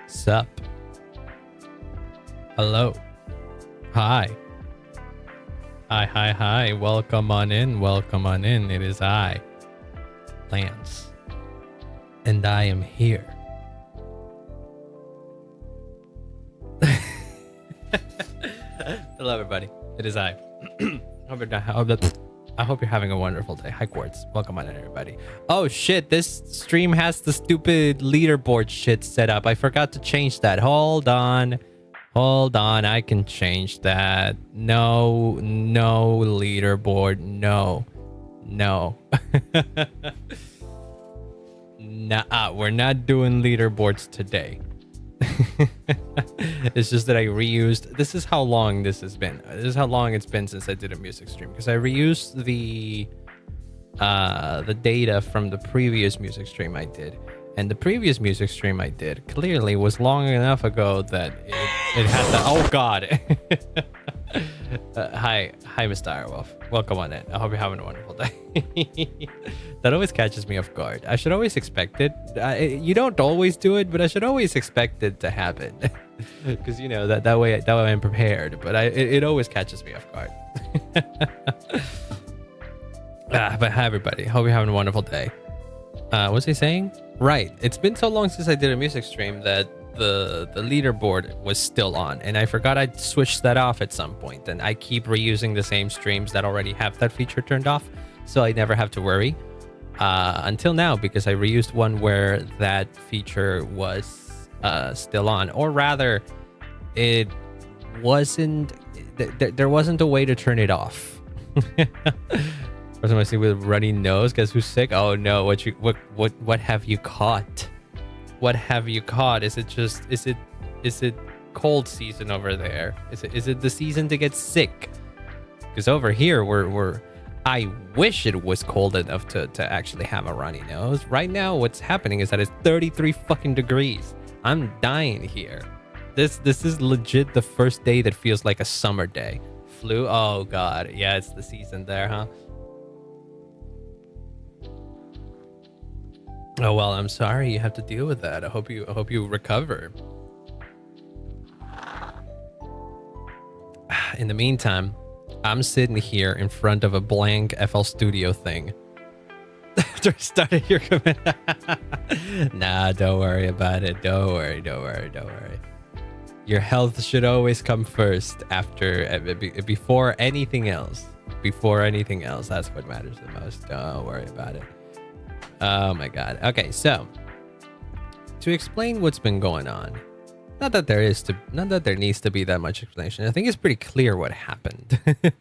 Sup? Hello. Hi. Hi. Welcome on in. It is I, Lance. And I am here. Hello, everybody. It is I. I hope you're having a wonderful day. Hi, Quartz. Welcome on in, everybody. Oh, shit. This stream has the stupid leaderboard shit set up. I forgot to change that. Hold on. I can change that. No leaderboard. No. Nah, we're not doing leaderboards today. It's just that I reused. This is how long this has been. This is how long it's been since I did a music stream, because I reused the data from the previous music stream I did, and the previous music stream I did clearly was long enough ago that it had the. Oh God. Hi, Mr. Irewolf. Welcome on in. I hope you're having a wonderful day. That always catches me off guard. I should always expect it. You don't always do it, but I should always expect it to happen, because you know that way I'm prepared. But it always catches me off guard. But hi everybody. Hope you're having a wonderful day. What's he saying? Right. It's been so long since I did a music stream that the leaderboard was still on, and I forgot I'd switched that off at some point, and I keep reusing the same streams that already have that feature turned off, so I never have to worry until now, because I reused one where that feature was still on, or rather it wasn't. There wasn't a way to turn it off. Person I see with runny nose. Guess who's sick? Oh no! What have you caught? What have you caught? Is it cold season over there? Is it the season to get sick? Because over here we're I wish it was cold enough to actually have a runny nose. Right now what's happening is that it's 33 fucking degrees. I'm dying here. This is legit the first day that feels like a summer day. Flu? Oh God. Yeah, it's the season there, huh? Oh well, I'm sorry you have to deal with that. I hope you recover. In the meantime, I'm sitting here in front of a blank FL Studio thing. After I started your comment. Nah, don't worry about it. Don't worry. Your health should always come first before anything else. That's what matters the most. Don't worry about it. Oh my God. Okay, so to explain what's been going on, not that there needs to be that much explanation. I think it's pretty clear what happened. I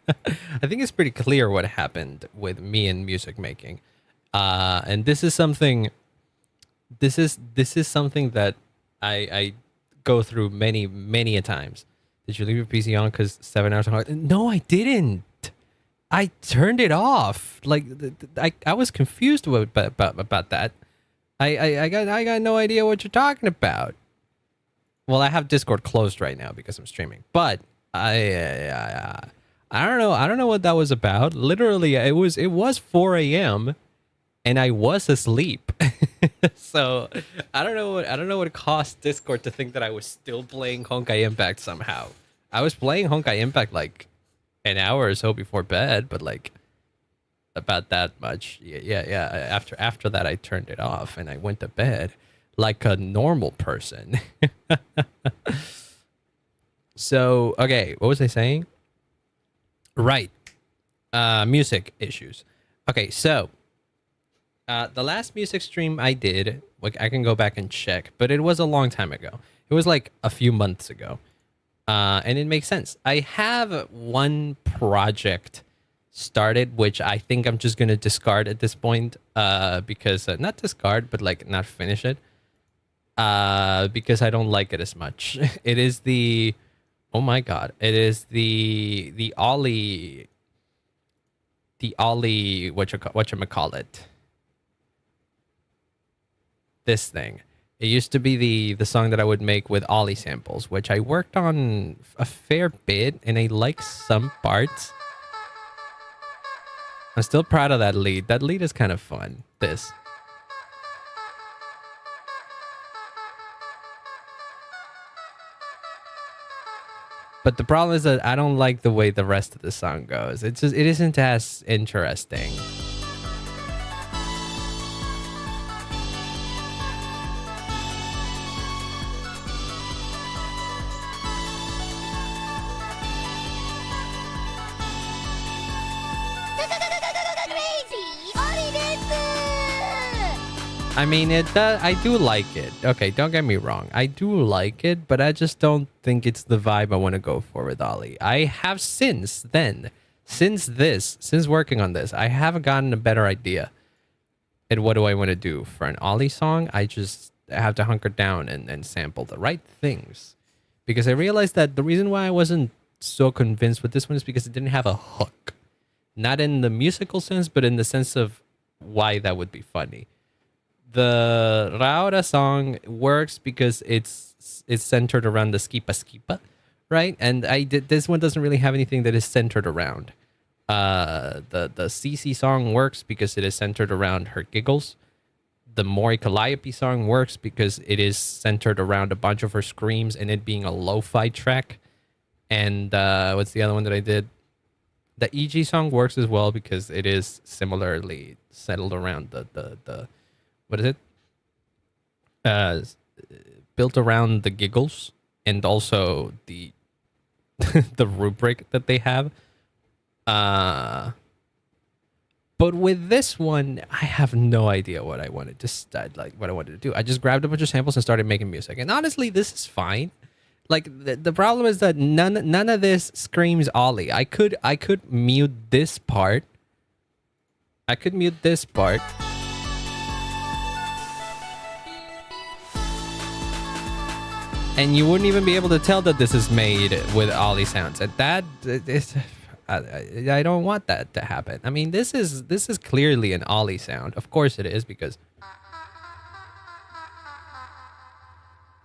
think it's pretty clear what happened with me and music making. And this is something that I go through many a times. Did you leave your PC on because 7 hours hard? No, I didn't. I turned it off. Like I was confused about that. I got no idea what you're talking about. Well, I have Discord closed right now because I'm streaming. But I don't know what that was about. Literally, it was 4 a.m. and I was asleep. So I don't know what caused Discord to think that I was still playing Honkai Impact somehow. I was playing Honkai Impact like an hour or so before bed, but like about that much. Yeah. After that, I turned it off and I went to bed like a normal person. So, okay, what was I saying? Right. Music issues. Okay, so the last music stream I did, like I can go back and check, but it was a long time ago. It was like a few months ago. And it makes sense. I have one project started, which I think I'm just going to discard at this point, because not discard, but like not finish it, because I don't like it as much. It is the, oh my God, it is the Ollie, whatchamacallit, this thing. It used to be the song that I would make with Ollie samples, which I worked on a fair bit, and I like some parts. I'm still proud of that lead. That lead is kind of fun. This. But the problem is that I don't like the way the rest of the song goes. It isn't as interesting. I mean, it does. I do like it. Okay, don't get me wrong. I do like it, but I just don't think it's the vibe I want to go for with Ollie. I have since working on this, I have gotten a better idea. And what do I want to do for an Ollie song? I just have to hunker down and sample the right things, because I realized that the reason why I wasn't so convinced with this one is because it didn't have a hook, not in the musical sense, but in the sense of why that would be funny. The Raura song works because it's centered around the skipa skipa, right? And this one doesn't really have anything that is centered around. The CC song works because it is centered around her giggles. The Mori Calliope song works because it is centered around a bunch of her screams and it being a lo-fi track. And what's the other one that I did? The EG song works as well because it is similarly settled around the what is it? Built around the giggles and also the the rubric that they have. But with this one, I have no idea what I wanted what I wanted to do. I just grabbed a bunch of samples and started making music. And honestly, this is fine. Like the problem is that none of this screams Ollie. I could mute this part. And you wouldn't even be able to tell that this is made with Ollie sounds. And that is, I don't want that to happen. I mean, this is clearly an Ollie sound. Of course it is, because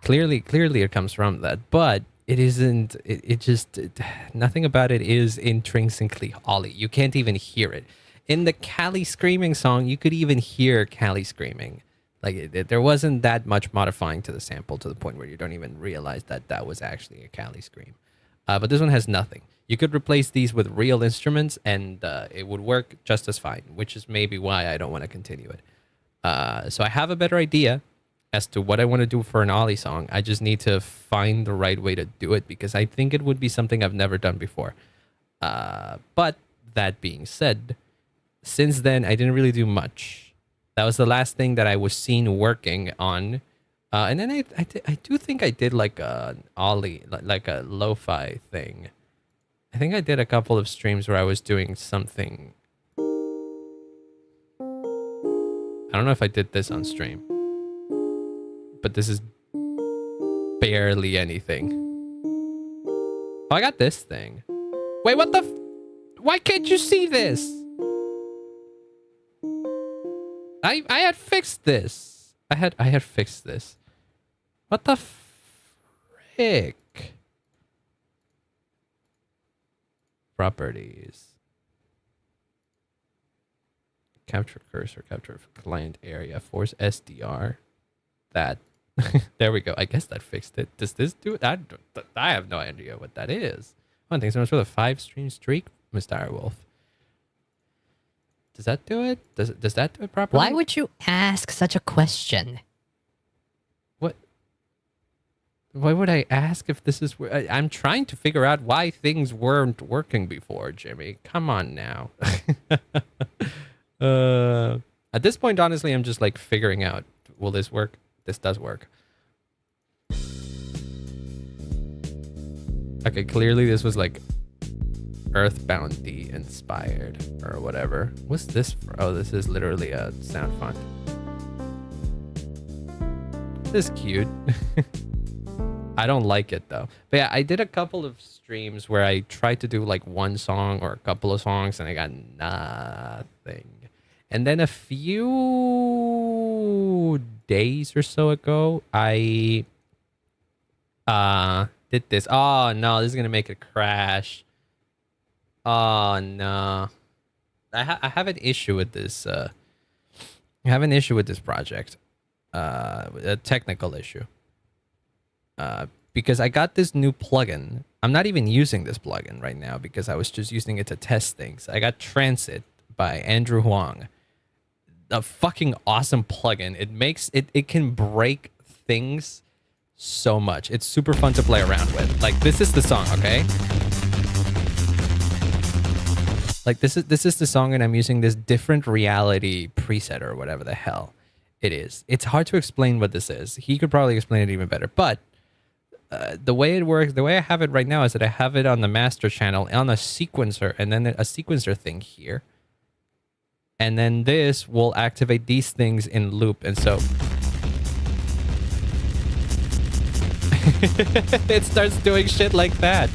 clearly it comes from that. But it isn't. Nothing about it is intrinsically Ollie. You can't even hear it. In the Callie screaming song, you could even hear Callie screaming. Like, there wasn't that much modifying to the sample to the point where you don't even realize that that was actually a Callie scream. But this one has nothing. You could replace these with real instruments and it would work just as fine, which is maybe why I don't want to continue it. So I have a better idea as to what I want to do for an Ollie song. I just need to find the right way to do it, because I think it would be something I've never done before. But that being said, since then, I didn't really do much. That was the last thing that I was seen working on. And then I do think I did like an Ollie, like a lo-fi thing. I think I did a couple of streams where I was doing something. I don't know if I did this on stream, but this is barely anything. Oh, I got this thing. Wait, what the? Why can't you see this? I had fixed this. I had fixed this. What the frick? Properties. Capture cursor, capture client area, force SDR. That. There we go. I guess that fixed it. Does this do it? I have no idea what that is. One thing, someone's with a 5-stream streak, Mr. Wolf. Does that do it? Does that do it properly? Why would you ask such a question? What? Why would I ask if this is where I'm trying to figure out why things weren't working before, Jimmy? Come on now. At this point, honestly, I'm just like figuring out, will this work? This does work. Okay, clearly this was like Earthbound-y inspired or whatever. What's this for? Oh, this is literally a sound font. This is cute. I don't like it though. But yeah, I did a couple of streams where I tried to do like one song or a couple of songs and I got nothing. And then a few days or so ago, I did this. Oh no, this is gonna make it crash. Oh no. I have an issue with this I have an issue with this project. A technical issue. Because I got this new plugin I'm not even using this plugin right now because I was just using it to test things. I got Transit by Andrew Huang. A fucking awesome plugin. It makes it can break things so much. It's super fun to play around with. Like, this is the song, okay? Like, this is the song, and I'm using this different reality preset or whatever the hell it is. It's hard to explain what this is. He could probably explain it even better, but the way it works, the way I have it right now is that I have it on the master channel on a sequencer, and then a sequencer thing here. And then this will activate these things in loop. And so it starts doing shit like that.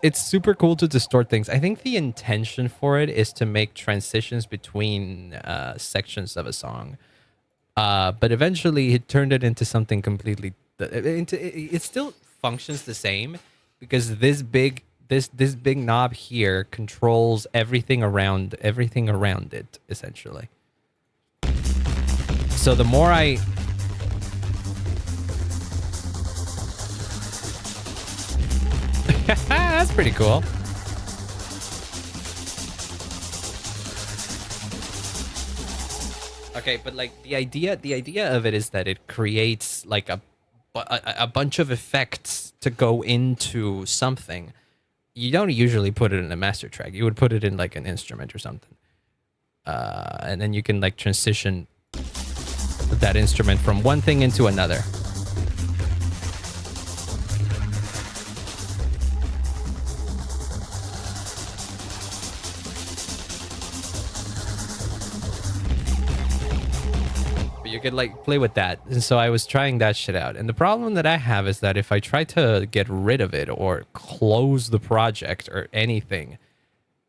It's super cool to distort things. I think the intention for it is to make transitions between sections of a song. But eventually it turned it into something completely it still functions the same because this big knob here controls everything around it, essentially. So the more I that's pretty cool. Okay, but like the idea of it is that it creates like a bunch of effects to go into something. You don't usually put it in a master track. You would put it in like an instrument or something. And then you can like transition that instrument from one thing into another. You could like play with that. And so I was trying that shit out. And the problem that I have is that if I try to get rid of it or close the project or anything,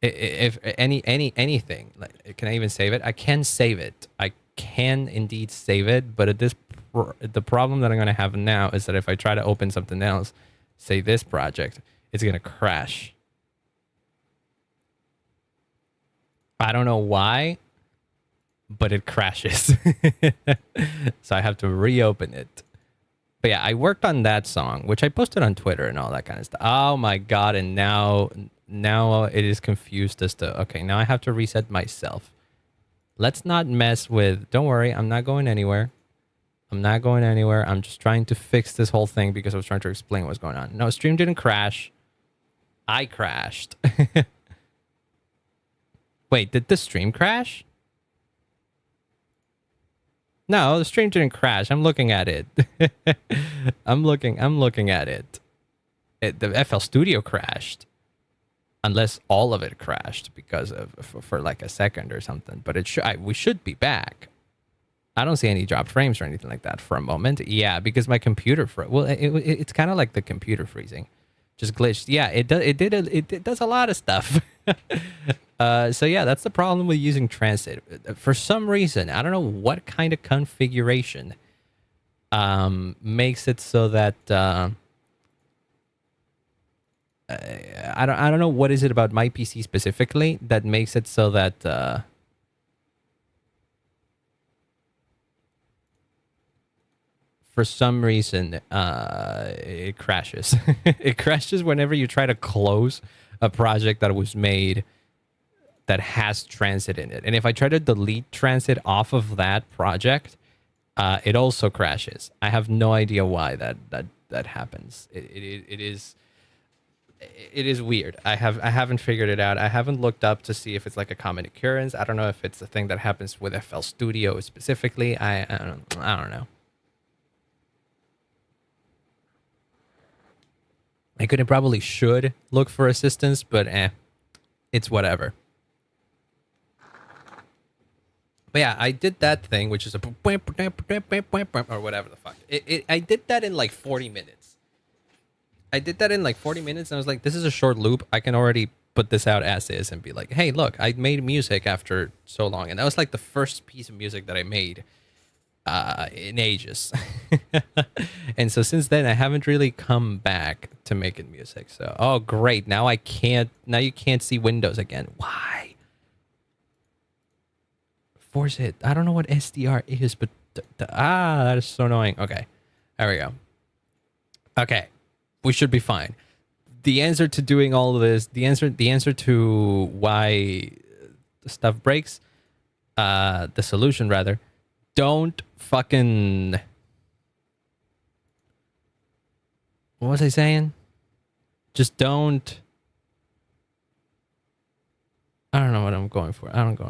if anything, like, can I even save it? I can save it. I can indeed save it. But the problem that I'm going to have now is that if I try to open something else, say this project, it's going to crash. I don't know why, but it crashes. So I have to reopen it. But yeah, I worked on that song, which I posted on Twitter and all that kind of stuff. Oh my God. And now it is confused as to, okay, now I have to reset myself. Let's not mess with, don't worry, I'm not going anywhere. I'm not going anywhere. I'm just trying to fix this whole thing because I was trying to explain what's going on. No, stream didn't crash. I crashed. Wait, did the stream crash? No, the stream didn't crash. I'm looking at it. I'm looking at it. The FL Studio crashed. Unless all of it crashed because of for like a second or something. But we should be back. I don't see any dropped frames or anything like that for a moment. Yeah, because my computer it's kind of like the computer freezing. Just glitched. Yeah, it does a lot of stuff. So yeah, that's the problem with using Transit. For some reason, I don't know what kind of configuration makes it so that I don't know what is it about my PC specifically that makes it so that for some reason it crashes. It crashes whenever you try to close a project that was made that has Transit in it. And if I try to delete Transit off of that project, it also crashes. I have no idea why that happens. It is weird. I haven't figured it out. I haven't looked up to see if it's like a common occurrence. I don't know if it's a thing that happens with FL Studio specifically. I don't know. I could and probably should look for assistance, but it's whatever. But yeah, I did that thing, which is a or whatever the fuck. I did that in like 40 minutes. And I was like, this is a short loop. I can already put this out as is and be like, hey, look, I made music after so long. And that was like the first piece of music that I made in ages. And so since then I haven't really come back to making music. So oh great, now I can't, now you can't see windows again. Why? Force it. I don't know what SDR is, but that is so annoying. Okay, there we go. Okay, we should be fine. The answer to doing all of this, the answer to why stuff breaks, the solution rather, don't fucking, what was I saying? Just don't, I don't know what I'm going for. I don't know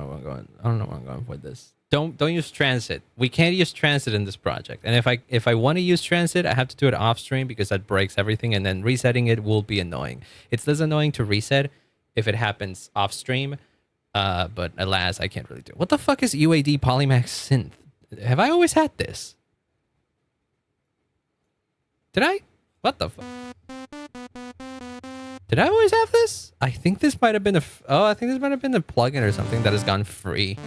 what I'm going for this. Don't use transit. We can't use transit in this project. And if I want to use transit, I have to do it off stream because that breaks everything, and then resetting it will be annoying. It's less annoying to reset if it happens off stream. But alas, I can't really do it. What the fuck is UAD Polymax Synth? Have I always had this? Did I? What the fuck? Did I always have this? I think this might have been I think this might have been a plugin or something that has gone free.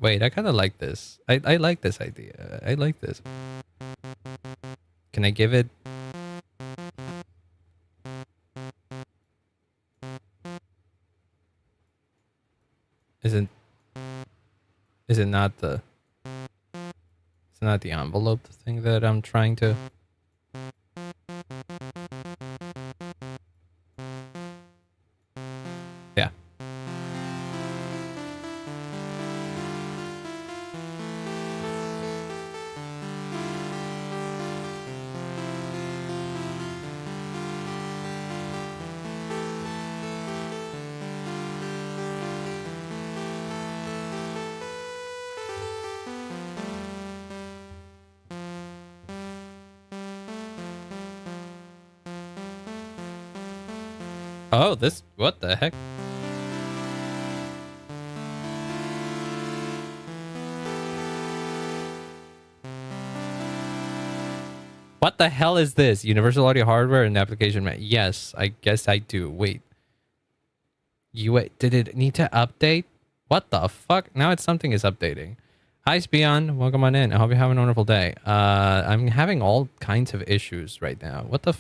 Wait, I kind of like this. I like this idea. I like this. Can I give it? Is it not the? It's not the envelope thing that I'm trying to. Yeah. Oh, this, what the heck? What the hell is this? Universal audio hardware and application man. Yes, I guess I do. Wait. Did it need to update? What the fuck? Now it's something is updating. Hi Spion, welcome on in. I hope you're having a wonderful day. I'm having all kinds of issues right now. What the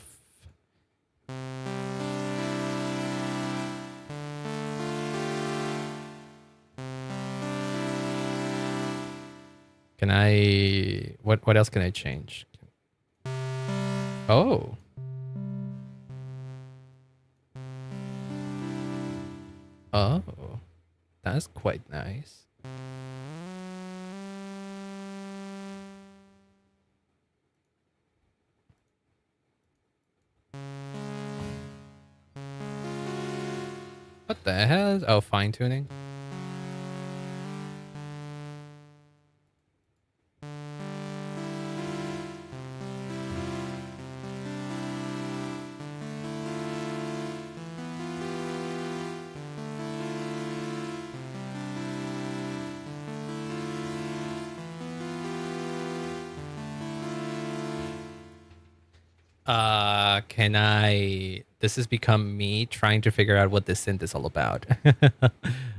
Can I... What else can I change? Oh. Oh. That's quite nice. What the hell is... Oh, fine-tuning? Can I... This has become me trying to figure out what this synth is all about.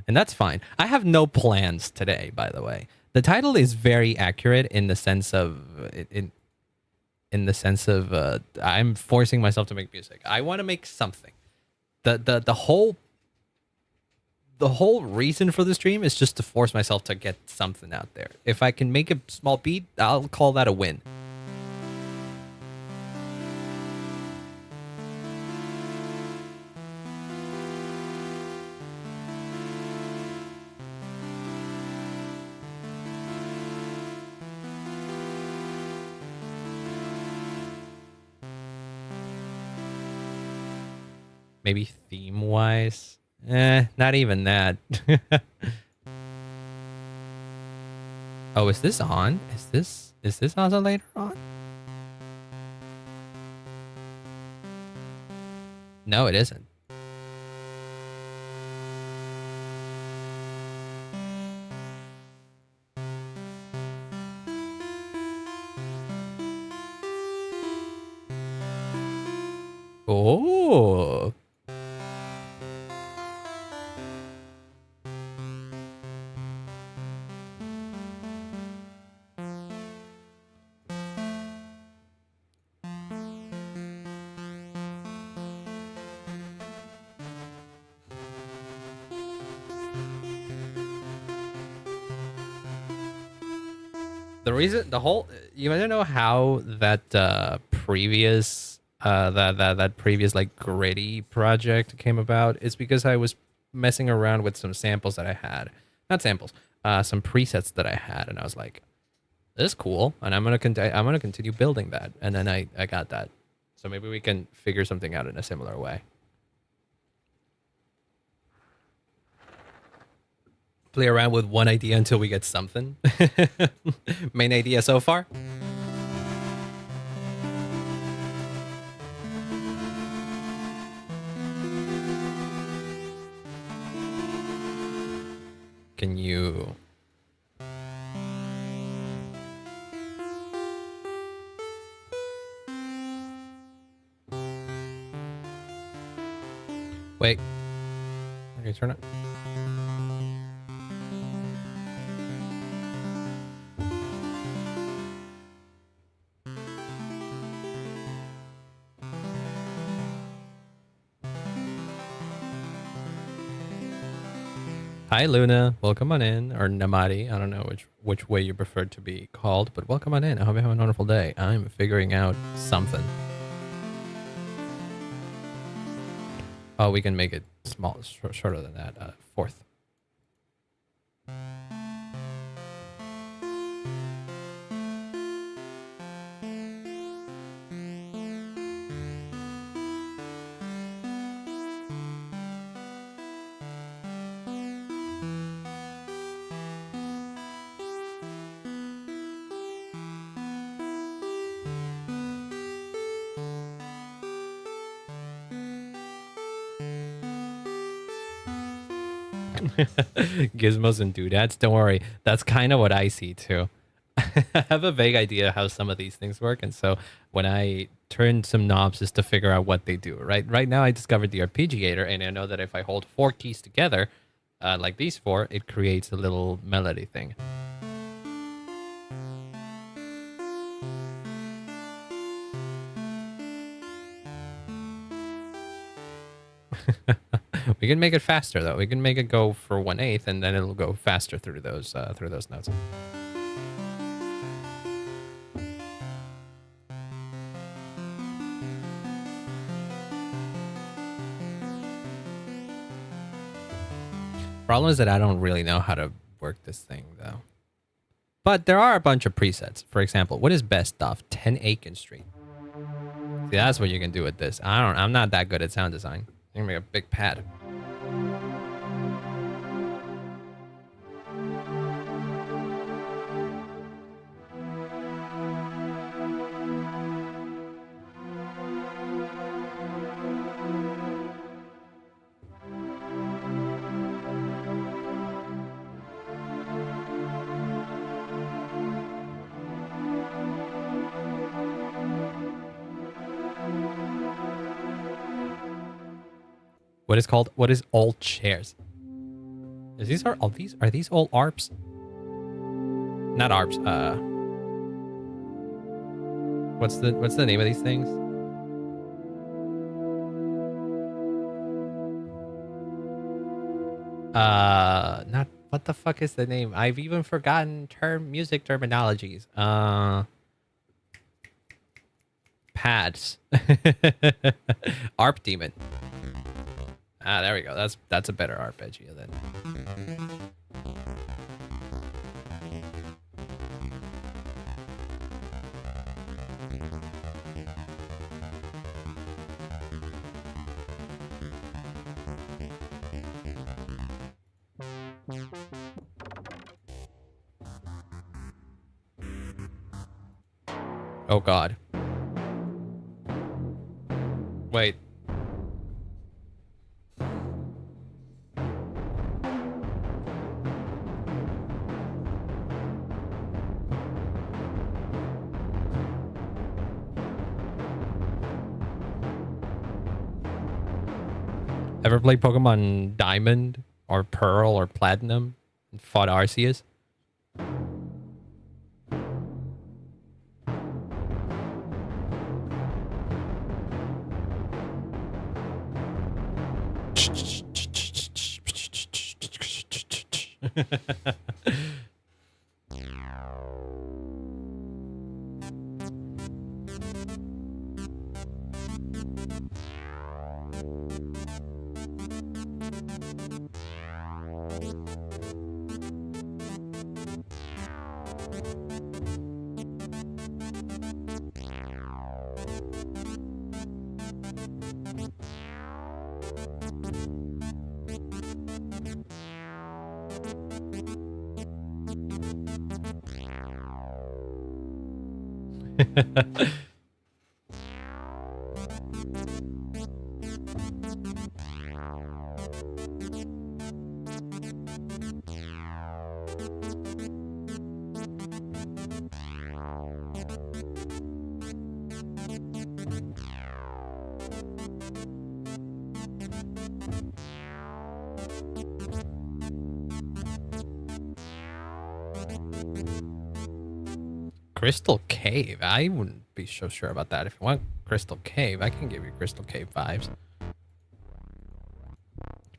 And that's fine. I have no plans today, by the way. The title is very accurate in the sense of... In the sense of I'm forcing myself to make music. I want to make something. The whole reason for the stream is just to force myself to get something out there. If I can make a small beat, I'll call that a win. Maybe theme-wise? Not even that. Oh, is this on? Is this also later on? No, it isn't. Oh. The reason, you want to know how that previous, that previous like gritty project came about? Is because I was messing around with some samples that I had, not samples, some presets that I had, and I was like, "This is cool," and I'm gonna continue building that, and then I got that, so maybe we can figure something out in a similar way. Play around with one idea until we get something. Main idea so far. Can you... Wait. Okay, turn it. Hi, Luna. Welcome on in. Or Namadi. I don't know which way you prefer to be called, but welcome on in. I hope you have a wonderful day. I'm figuring out something. Oh, we can make it small, shorter than that. Fourth. Gizmos and doodads. Don't worry. That's kind of what I see too. I have a vague idea how some of these things work, and so when I turn some knobs is to figure out what they do. Right now, I discovered the arpeggiator, and I know that if I hold 4 keys together, like these 4, it creates a little melody thing. We can make it faster though. We can make it go for 1/8, and then it'll go faster through those notes. Problem is that I don't really know how to work this thing though. But there are a bunch of presets. For example, what is best off 10 Aiken Street? See, that's what you can do with this. I'm not that good at sound design. I'm gonna make a big pad. What is all chairs? Are these all ARPs? Not ARPs. What's the name of these things? Not what the fuck is the name? I've even forgotten music terminologies. Pads. ARP demon. Ah, there we go. That's a better arpeggio then. Oh God. Wait. Ever play Pokemon Diamond or Pearl or Platinum and fought Arceus? Crystal Cave? I wouldn't be so sure about that. If you want Crystal Cave, I can give you Crystal Cave vibes.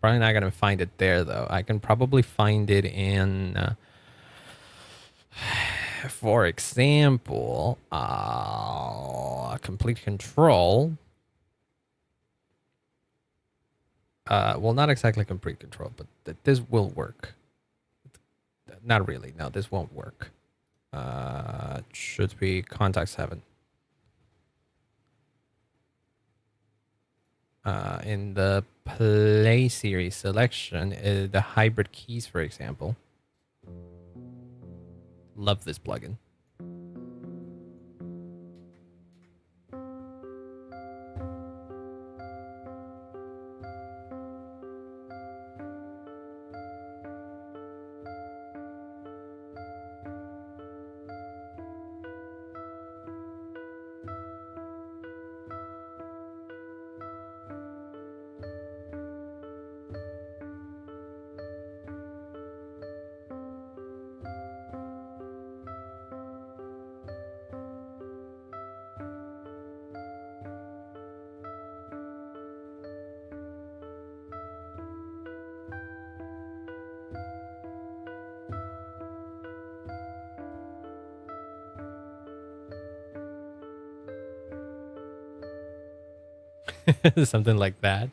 Probably not gonna find it there though. I can probably find it in, for example, Complete Control. Well, not exactly Complete Control, but this will work. Not really. No, this won't work. Should be Contact 7. In the Play Series selection, the hybrid keys, for example. Love this plugin. Something like that.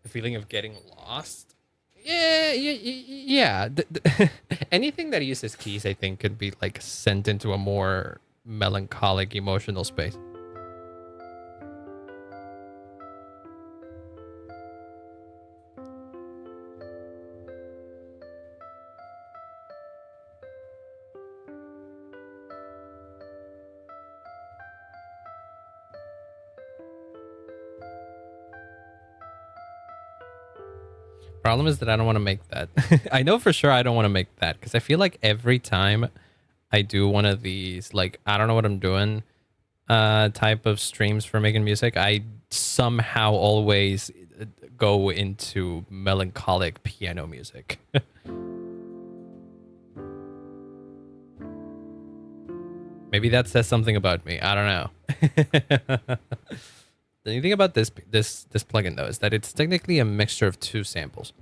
Feeling of getting lost. Yeah. Anything that uses keys, I think, could be like sent into a more melancholic, emotional space. Problem is that I don't want to make that. I know for sure I don't want to make that because I feel like every time I do one of these, like, I don't know what I'm doing type of streams for making music, I somehow always go into melancholic piano music. Maybe that says something about me. I don't know. The new thing about this plugin though is that it's technically a mixture of two samples.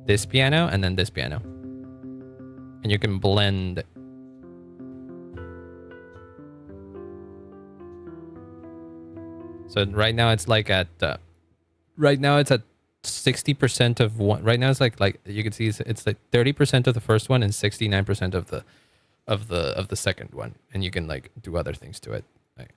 This piano and then this piano. And you can blend So right now it's like at right now it's at 60% of one. Right now it's like you can see it's like 30% of the first one and 69% of the second one, and you can like do other things to it. Like,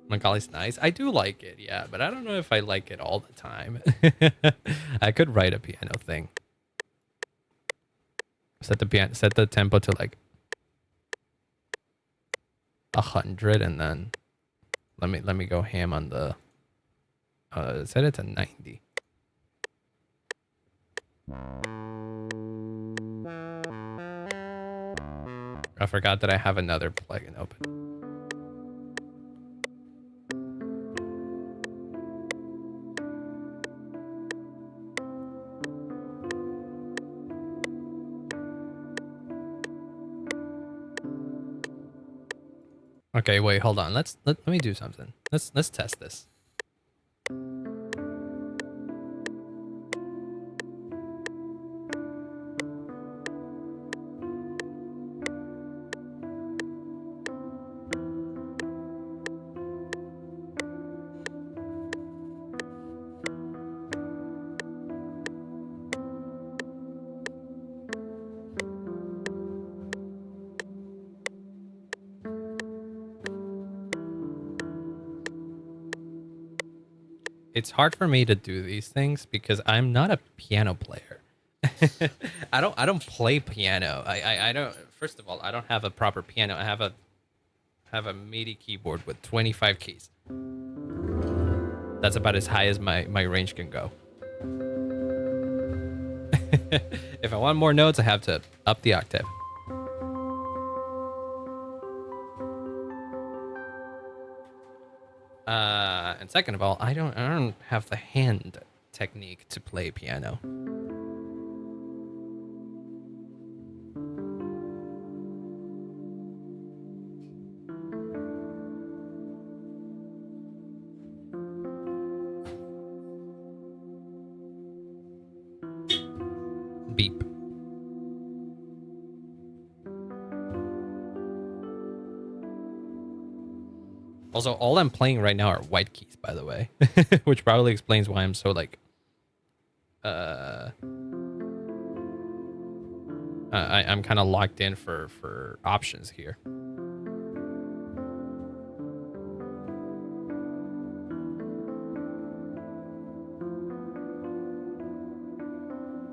Macaulay's nice. I do like it, yeah, but I don't know if I like it all the time. I could write a piano thing. Set the tempo to like 100, and then let me go ham on the set it to 90. I forgot that I have another plugin open. Okay, wait, hold on. Let me do something. Let's test this. It's hard for me to do these things because I'm not a piano player. I don't play piano. I don't. First of all, I don't have a proper piano. I have a MIDI keyboard with 25 keys. That's about as high as my range can go. If I want more notes, I have to up the octave. And second of all, I don't have the hand technique to play piano. Beep. Also, all I'm playing right now are white keys, by the way, which probably explains why I'm so like, I'm kind of locked in for options here.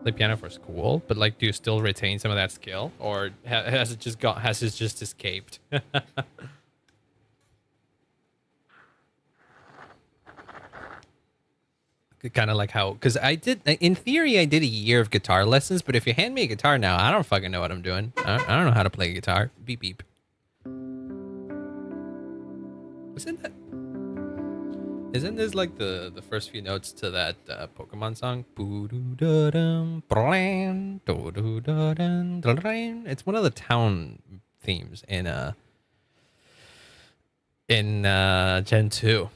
Play piano for school, but like, do you still retain some of that skill, or has it just escaped? Kind of like how, because in theory, I did a year of guitar lessons, but if you hand me a guitar now, I don't fucking know what I'm doing. I don't know how to play a guitar. Beep, beep. Isn't this like the first few notes to that Pokemon song? It's one of the town themes in Gen 2.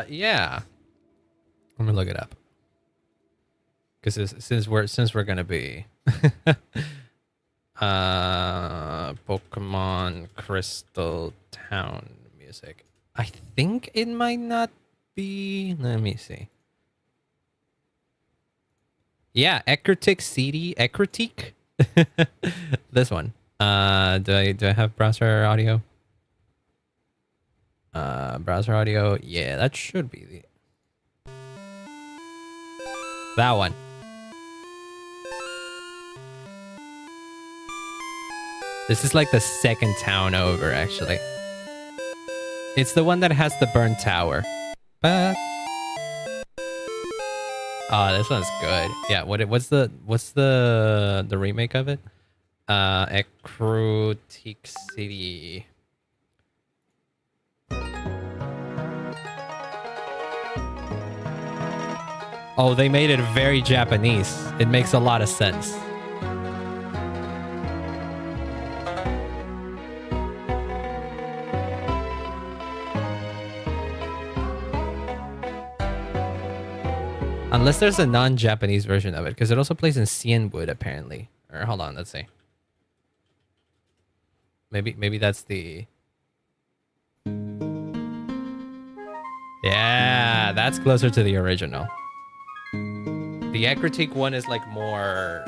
Yeah. Let me look it up. Because since we're gonna be Pokemon Crystal Town music, I think it might not be. Let me see. Yeah, Ecruteak CD, Ecruteak. This one. Do I have browser audio? Browser audio. Yeah, that should be that one. This is like the second town over, actually. It's the one that has the burnt tower. Oh, this one's good. Yeah. What's the remake of it? Ecruteak City. Oh, they made it very Japanese. It makes a lot of sense. Unless there's a non-Japanese version of it, because it also plays in Cienwood, apparently. Or hold on, let's see. Maybe that's the... Yeah, that's closer to the original. The Ecruteak one is like more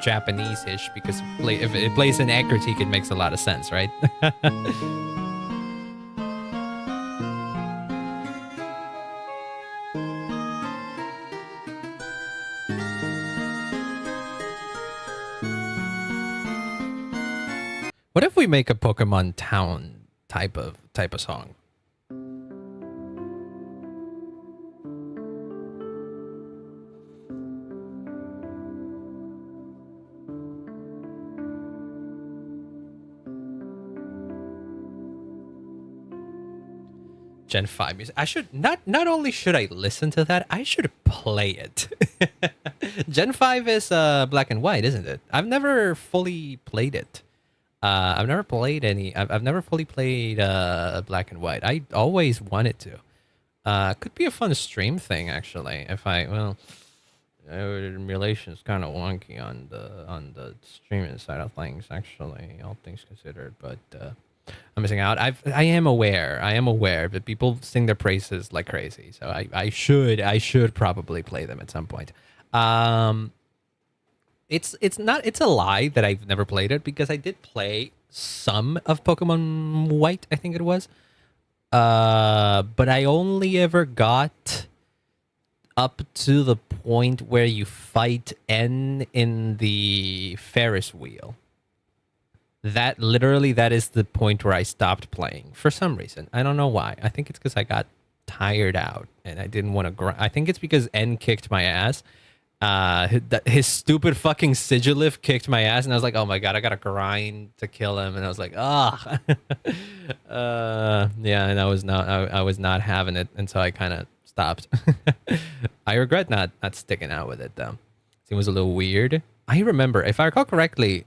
Japanese-ish, because if it plays in Ecruteak, it makes a lot of sense, right? What if we make a Pokemon town type of song? Gen 5 music. I should not only should I listen to that, I should play it. Gen 5 is black and white, isn't it? I've never fully played it. I've never played any. I've never fully played black and white. I always wanted to. Could be a fun stream thing actually. If emulation is kind of wonky on the streaming side of things. Actually, all things considered, but I'm missing out. I am aware that people sing their praises like crazy. So I should probably play them at some point. It's a lie that I've never played it, because I did play some of Pokemon White, I think it was. But I only ever got up to the point where you fight N in the Ferris wheel. That is the point where I stopped playing for some reason. I don't know why. I think it's because I got tired out and I didn't want to grind. I think it's because N kicked my ass. His stupid fucking Sigilif kicked my ass, and I was like, oh my god, I gotta grind to kill him. And I was like, yeah, and I was not having it, and so I kind of stopped. I regret not sticking out with it though. It was a little weird. I remember, if I recall correctly,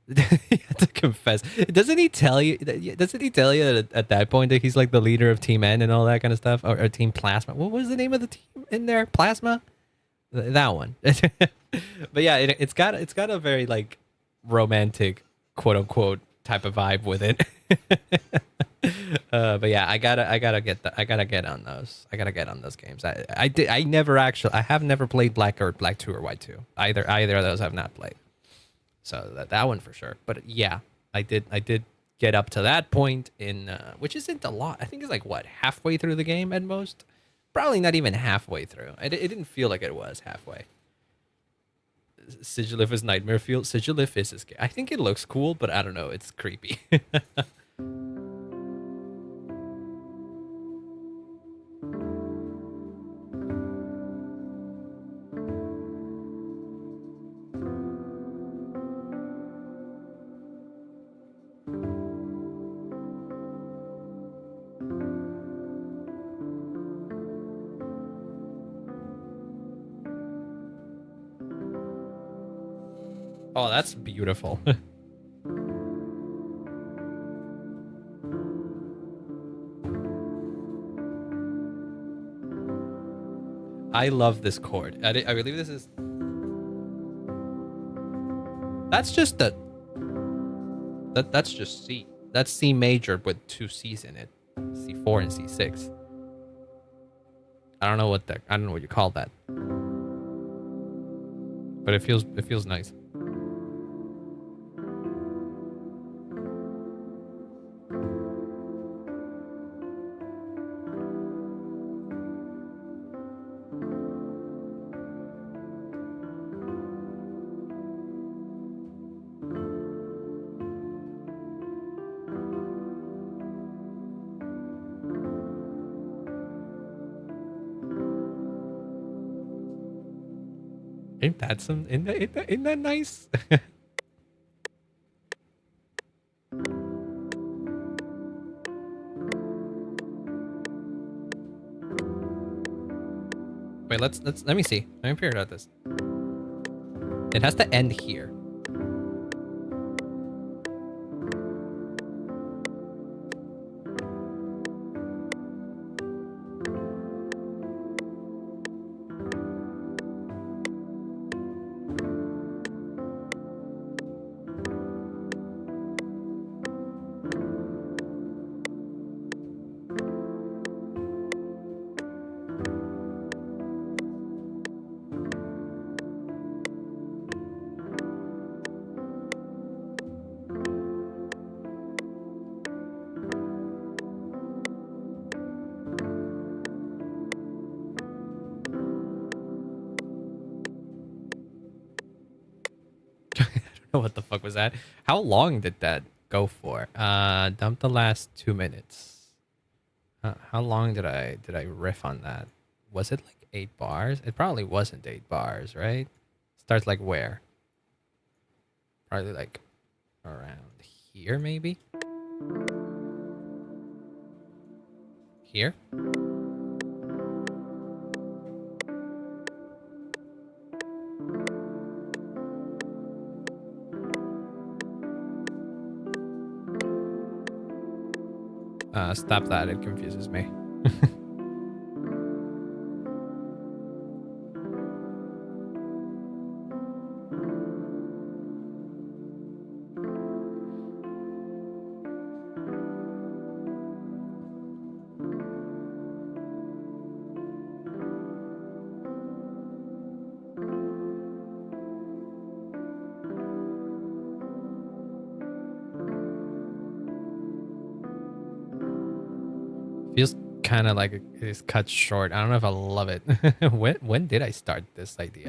you have to confess. Doesn't he tell you that at that point that he's like the leader of Team N and all that kind of stuff, or Team Plasma? What was the name of the team in there? Plasma. That one. But yeah, it's got a very like romantic, quote unquote, type of vibe with it. But yeah, I gotta get on those. I gotta get on those games. I have never played Black 2 or White 2. Either of those I've not played. So that one for sure. But yeah, I did get up to that point in which isn't a lot. I think it's like what, halfway through the game at most. Probably not even halfway through. It didn't feel like it was halfway. Sigilif is Nightmare Field. Sigilif is scary. I think it looks cool, but I don't know. It's creepy. Oh, that's beautiful. I love this chord. I believe this is... That's just that's just C. That's C major with 2 C's in it. C4 and C6. I don't know what you call that. But it feels nice. Ain't that nice? Wait, let me see. Let me figure out this. It has to end here. What the fuck was that? How long did that go for? Dump the last 2 minutes. How long did I riff on that? Was it like 8 bars? It probably wasn't 8 bars, right? Starts like where? Probably like around here, maybe? Here? Stop that. It confuses me. Feels kind of like it is cut short. I don't know if I love it. When did I start this idea?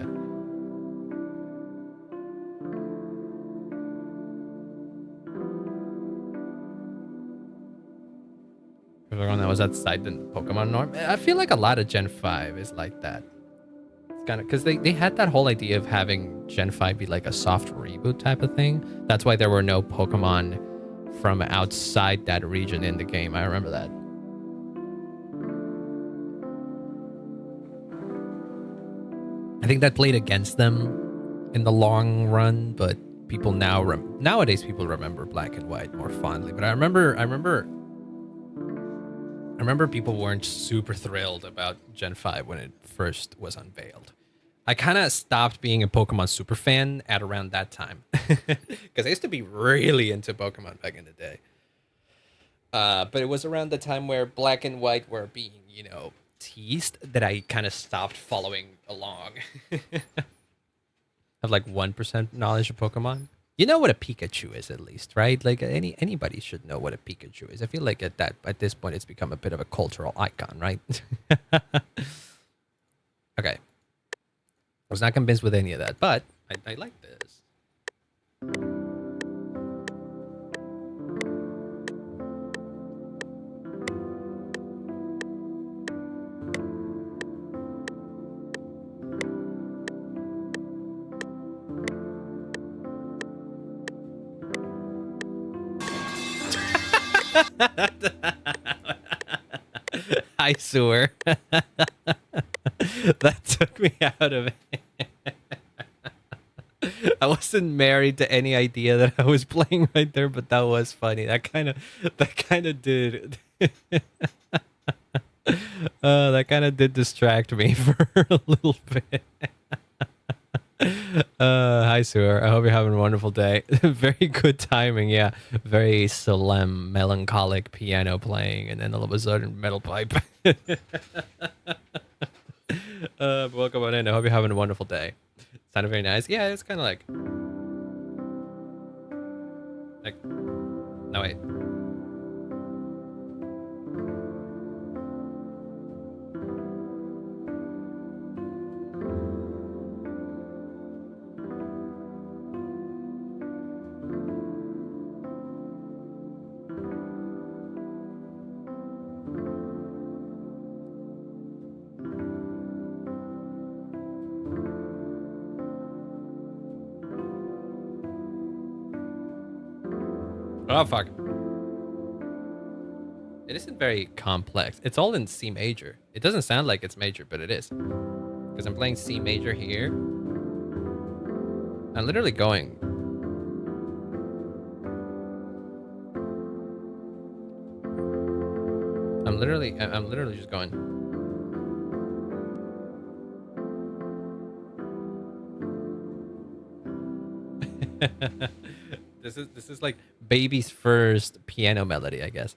Everyone that was outside the Pokemon norm. I feel like a lot of Gen 5 is like that. It's kind of because they had that whole idea of having Gen 5 be like a soft reboot type of thing. That's why there were no Pokemon from outside that region in the game. I remember that. I think that played against them in the long run, but people nowadays people remember Black and White more fondly. But I remember people weren't super thrilled about Gen 5 when it first was unveiled. I kind of stopped being a Pokemon super fan at around that time because I used to be really into Pokemon back in the day. But it was around the time where Black and White were being, teased that I kind of stopped following along. Have like 1% knowledge of Pokemon. You know what a Pikachu is, at least, right? Like anybody should know what a Pikachu is. I feel like at this point it's become a bit of a cultural icon, right? Okay. I was not convinced with any of that, but I like this. Hi, sewer. That took me out of it. I wasn't married to any idea that I was playing right there, but that was funny. That kind of did. That kind of did distract me for a little bit. Hi, sewer. I hope you're having a wonderful day. Very good timing, yeah. Very solemn, melancholic piano playing, and then all of a sudden, metal pipe. Welcome on in. I hope you're having a wonderful day. Sounded very nice. Yeah, it's kind of like, no wait. Oh, fuck. It isn't very complex. It's all in C major. It doesn't sound like it's major, but it is. Because I'm playing C major here. I'm literally going. I'm literally just going. This is like baby's first piano melody, I guess.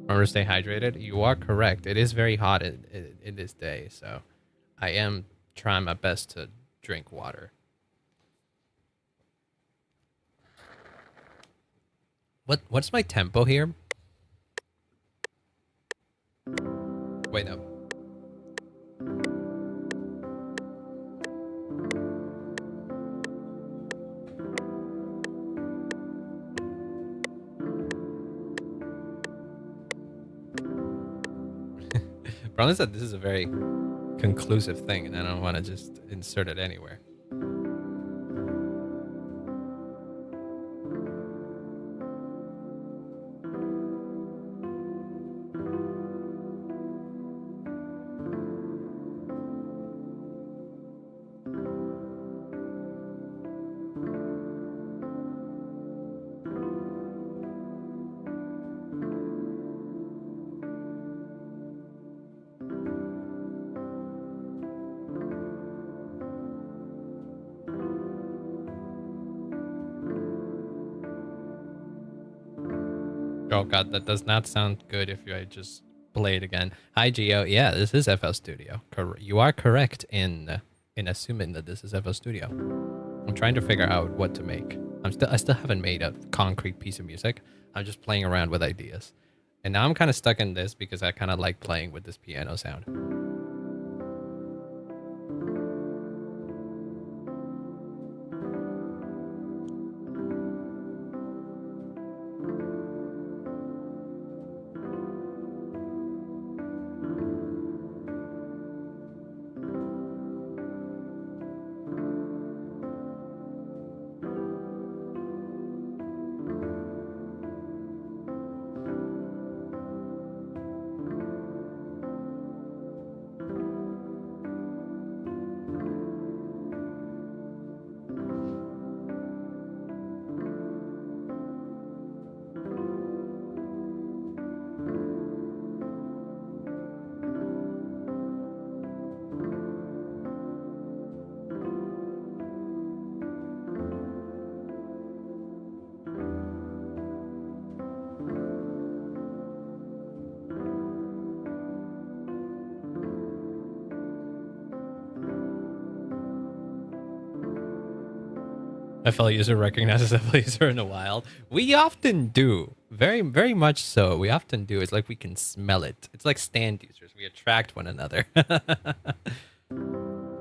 Remember to stay hydrated. You are correct. It is very hot in this day, so I am trying my best to drink water. What's my tempo here? Wait, no. Problem is that this is a very conclusive thing, and I don't want to just insert it anywhere. Oh god, that does not sound good if I just play it again. Hi Geo, yeah, this is FL Studio. You are correct in assuming that this is FL Studio. I'm trying to figure out what to make. I still haven't made a concrete piece of music. I'm just playing around with ideas. And now I'm kind of stuck in this because I kind of like playing with this piano sound. FL user recognizes FL user in the wild. We often do. Very much so. We often do. It's like we can smell it. It's like stand users. We attract one another.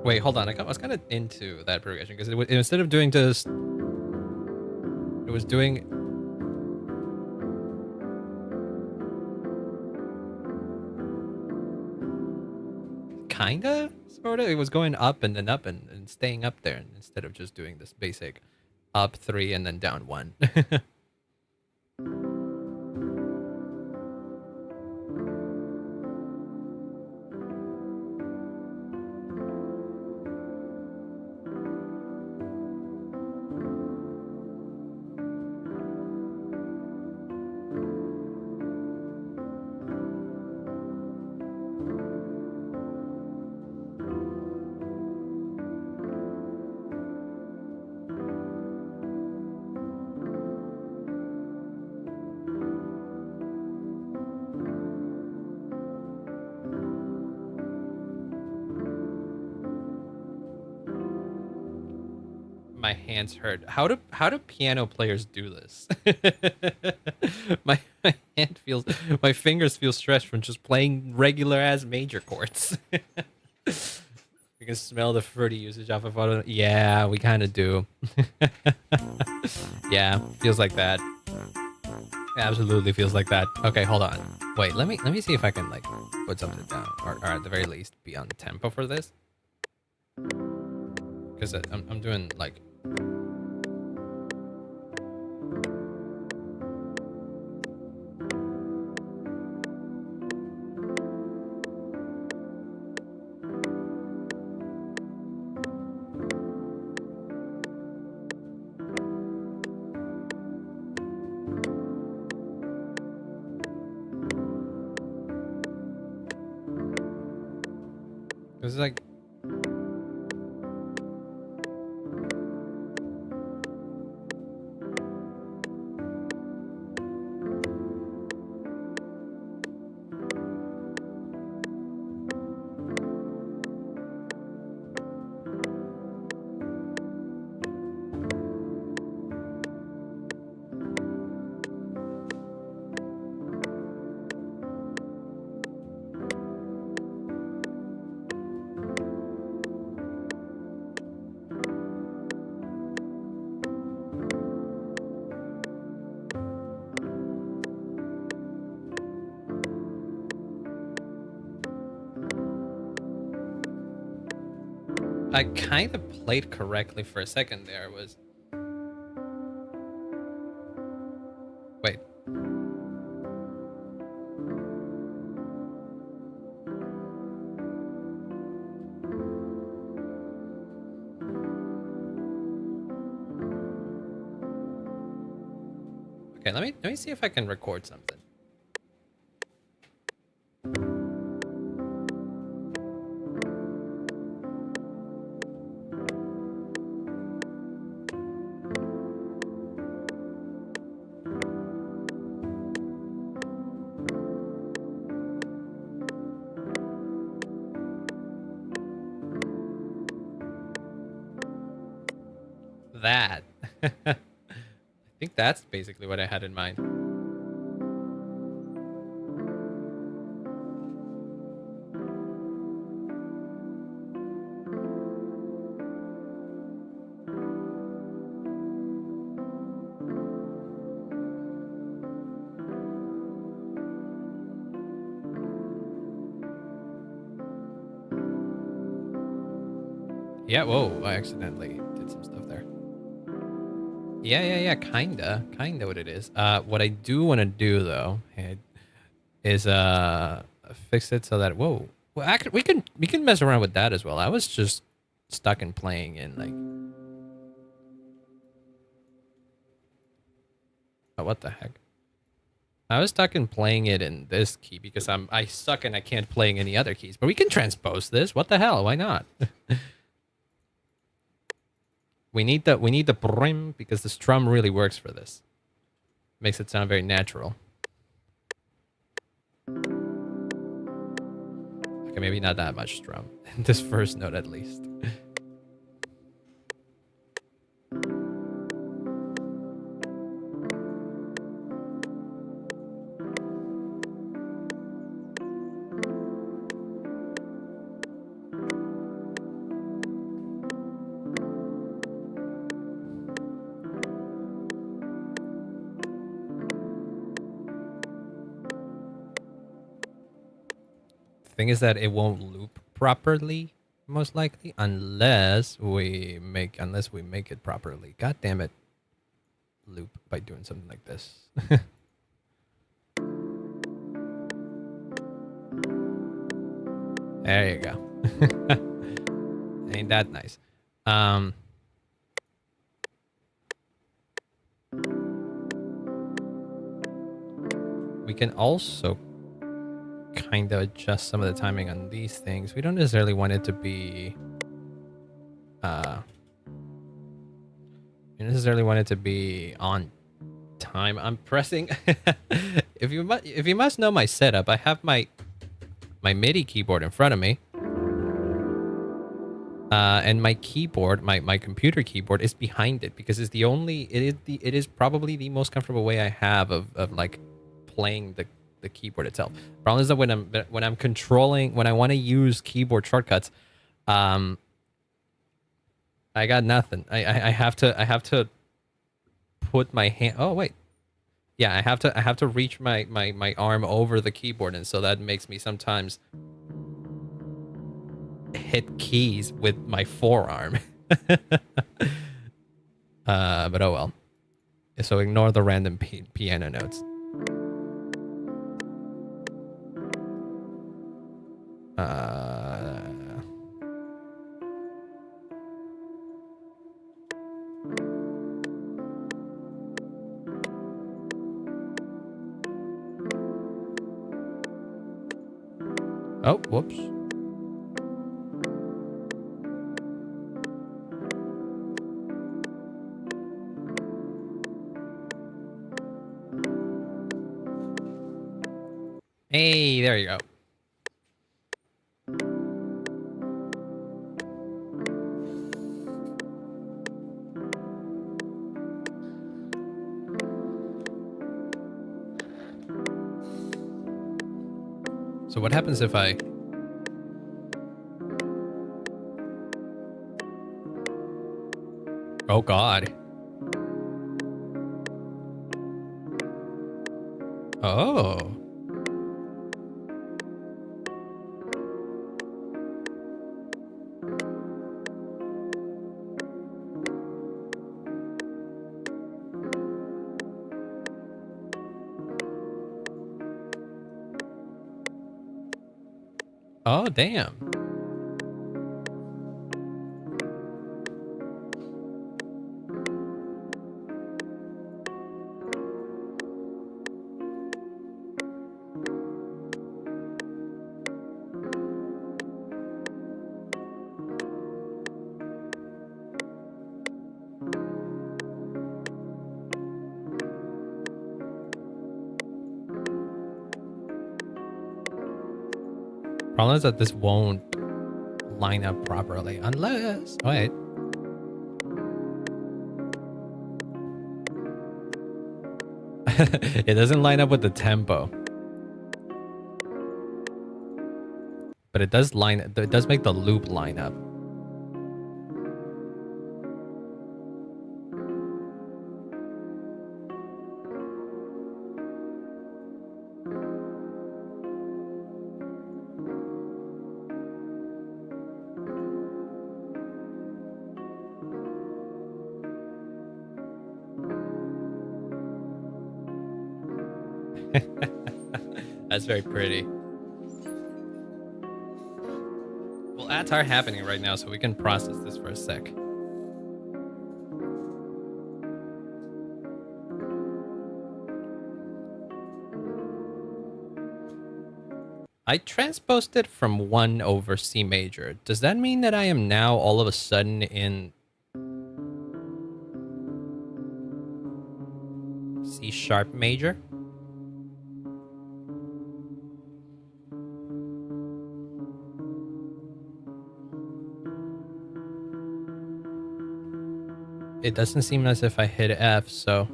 Wait, hold on. I was kind of into that progression because instead of doing this, it was doing... Kinda? Sort of? It was going up and then up and staying up there instead of just doing this basic up 3 and then down 1. My hands hurt. How do piano players do this? my my fingers feel stretched from just playing regular ass major chords. can smell the fruity usage off a photo. Yeah, we kind of do. Yeah, feels like that. Absolutely feels like that. Okay, hold on. Wait, let me see if I can like put something down, or at the very least be on tempo for this. Because I'm doing like. It's like. I kind of played correctly for a second there. Was wait. Okay, let me see if I can record something. That. I think that's basically what I had in mind. Yeah, whoa, I accidentally did some stuff there. Yeah, kinda what it is. What I do want to do though is fix it so that whoa, well, we can mess around with that as well. I was just stuck in playing in like, oh, what the heck? I was stuck in playing it in this key because I suck and I can't play in any other keys. But we can transpose this. What the hell? Why not? We need the brim because the strum really works for this. Makes it sound very natural. Okay, maybe not that much strum. This first note at least. Thing is that it won't loop properly, most likely, unless we make it properly. God damn it. Loop by doing something like this. There you go. Ain't that nice? We can also kind of adjust some of the timing on these things. We don't necessarily want it to be you necessarily want it to be on time. I'm pressing if you must know my setup, I have my MIDI keyboard in front of me. And my keyboard, my computer keyboard is behind it because it's it is probably the most comfortable way I have of like playing the keyboard itself. Problem is that when I want to use keyboard shortcuts, I got nothing. I have to put my hand. Oh wait, yeah. I have to reach my arm over the keyboard, and so that makes me sometimes hit keys with my forearm. But oh well. So ignore the random piano notes. Oh, whoops. Hey, there you go. So what happens if I... Oh, God. Oh. Oh, damn. Problem is that this won't line up properly unless... Oh, wait. It doesn't line up with the tempo. But it does make the loop line up. That's very pretty. Well, ads are happening right now, so we can process this for a sec. I transposed it from 1 over C major. Does that mean that I am now all of a sudden in C sharp major? It doesn't seem as if I hit F, so...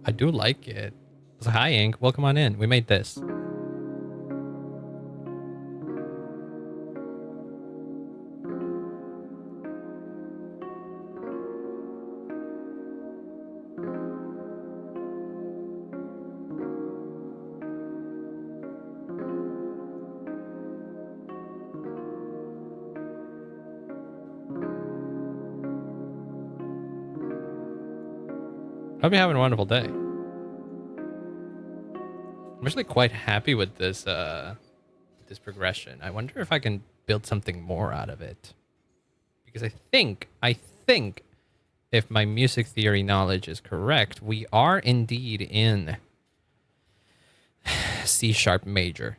I do like it. So, hi, Ink. Welcome on in. We made this. Hope you're having a wonderful day. I'm actually quite happy with this this progression. I wonder if I can build something more out of it. Because I think if my music theory knowledge is correct, we are indeed in C sharp major.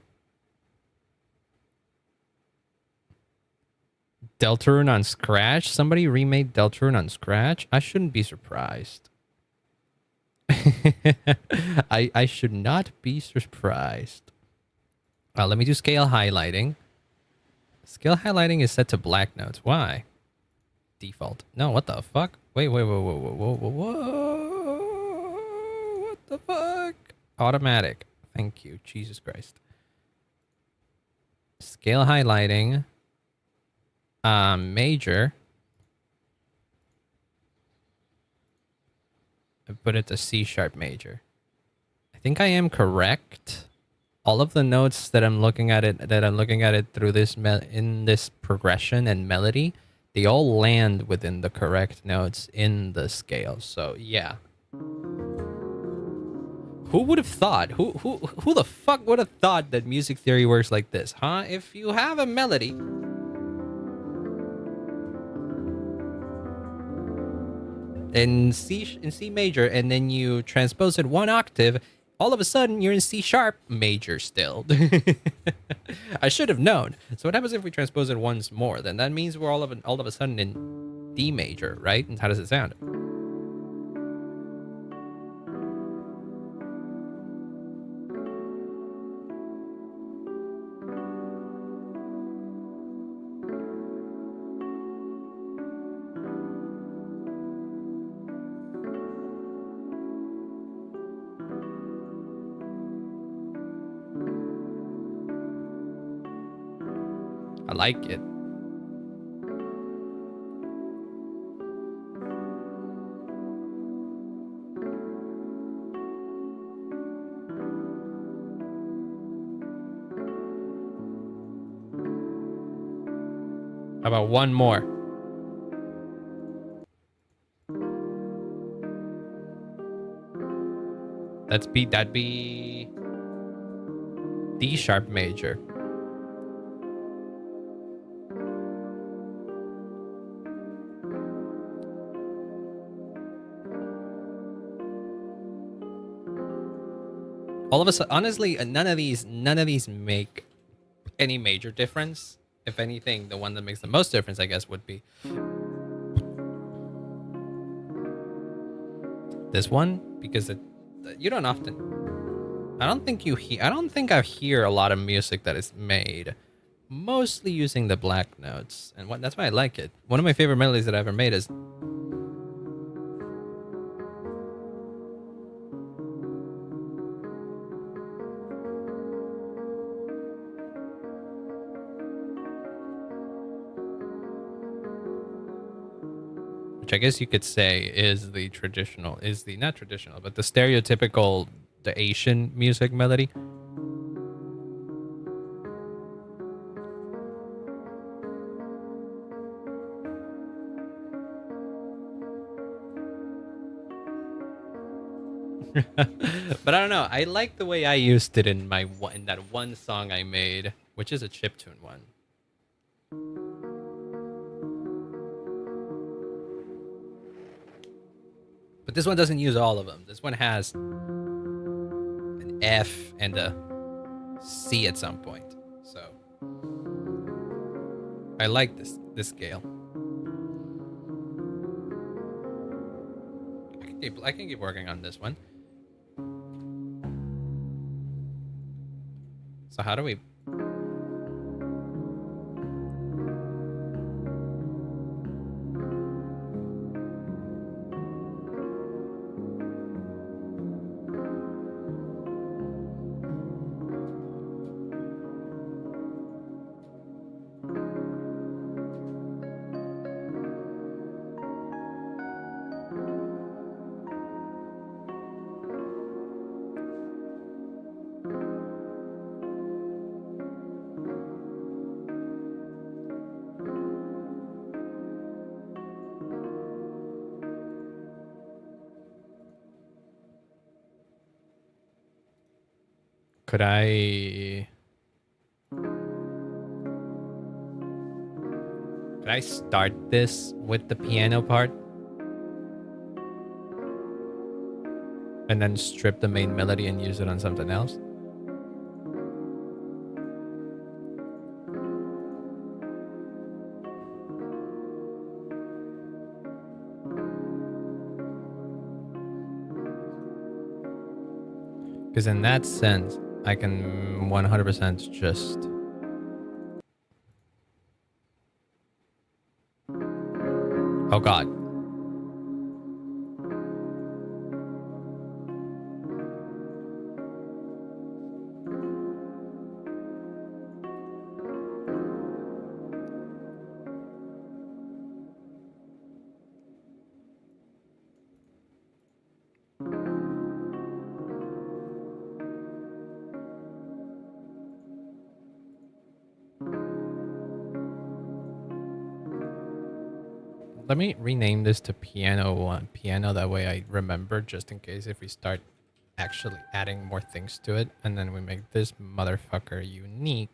Deltarune on Scratch? Somebody remade Deltarune on Scratch? I shouldn't be surprised. I should not be surprised. Let me do scale highlighting. Scale highlighting is set to black notes. Why? Default. No, what the fuck? Wait, whoa, whoa, whoa, whoa, whoa, whoa. What the fuck? Automatic. Thank you. Jesus Christ. Scale highlighting. Major. I put it to C sharp major. I think I am correct. All of the notes that I'm looking at it through this in this progression and melody, they all land within the correct notes in the scale. So yeah. Who would have thought? Who the fuck would have thought that music theory works like this, huh? If you have a melody in C major and then you transpose it 1 octave, all of a sudden you're in C sharp major still. I should have known. So what happens if we transpose it once more? Then that means we're all of a sudden in D major, right? And how does it sound? I like it. How about one more? That'd be D sharp major. All of a sudden, honestly, none of these make any major difference. If anything, the one that makes the most difference, I guess, would be this one, because you don't often. I don't think I hear a lot of music that is made mostly using the black notes, and that's why I like it. One of my favorite melodies that I ever made is. Which I guess you could say is the not traditional, but the stereotypical, the Asian music melody. But I don't know. I like the way I used it in that one song I made, which is a chiptune one. But this one doesn't use all of them. This one has an F and a C at some point. So I like this scale. I can keep working on this one. So how do we... Could I start this with the piano part? and then strip the main melody and use it on something else. Because in that sense, I can 100% just... Oh God. Let me rename this to piano 1. Piano, that way I remember, just in case if we start actually adding more things to it. And then we make this motherfucker unique.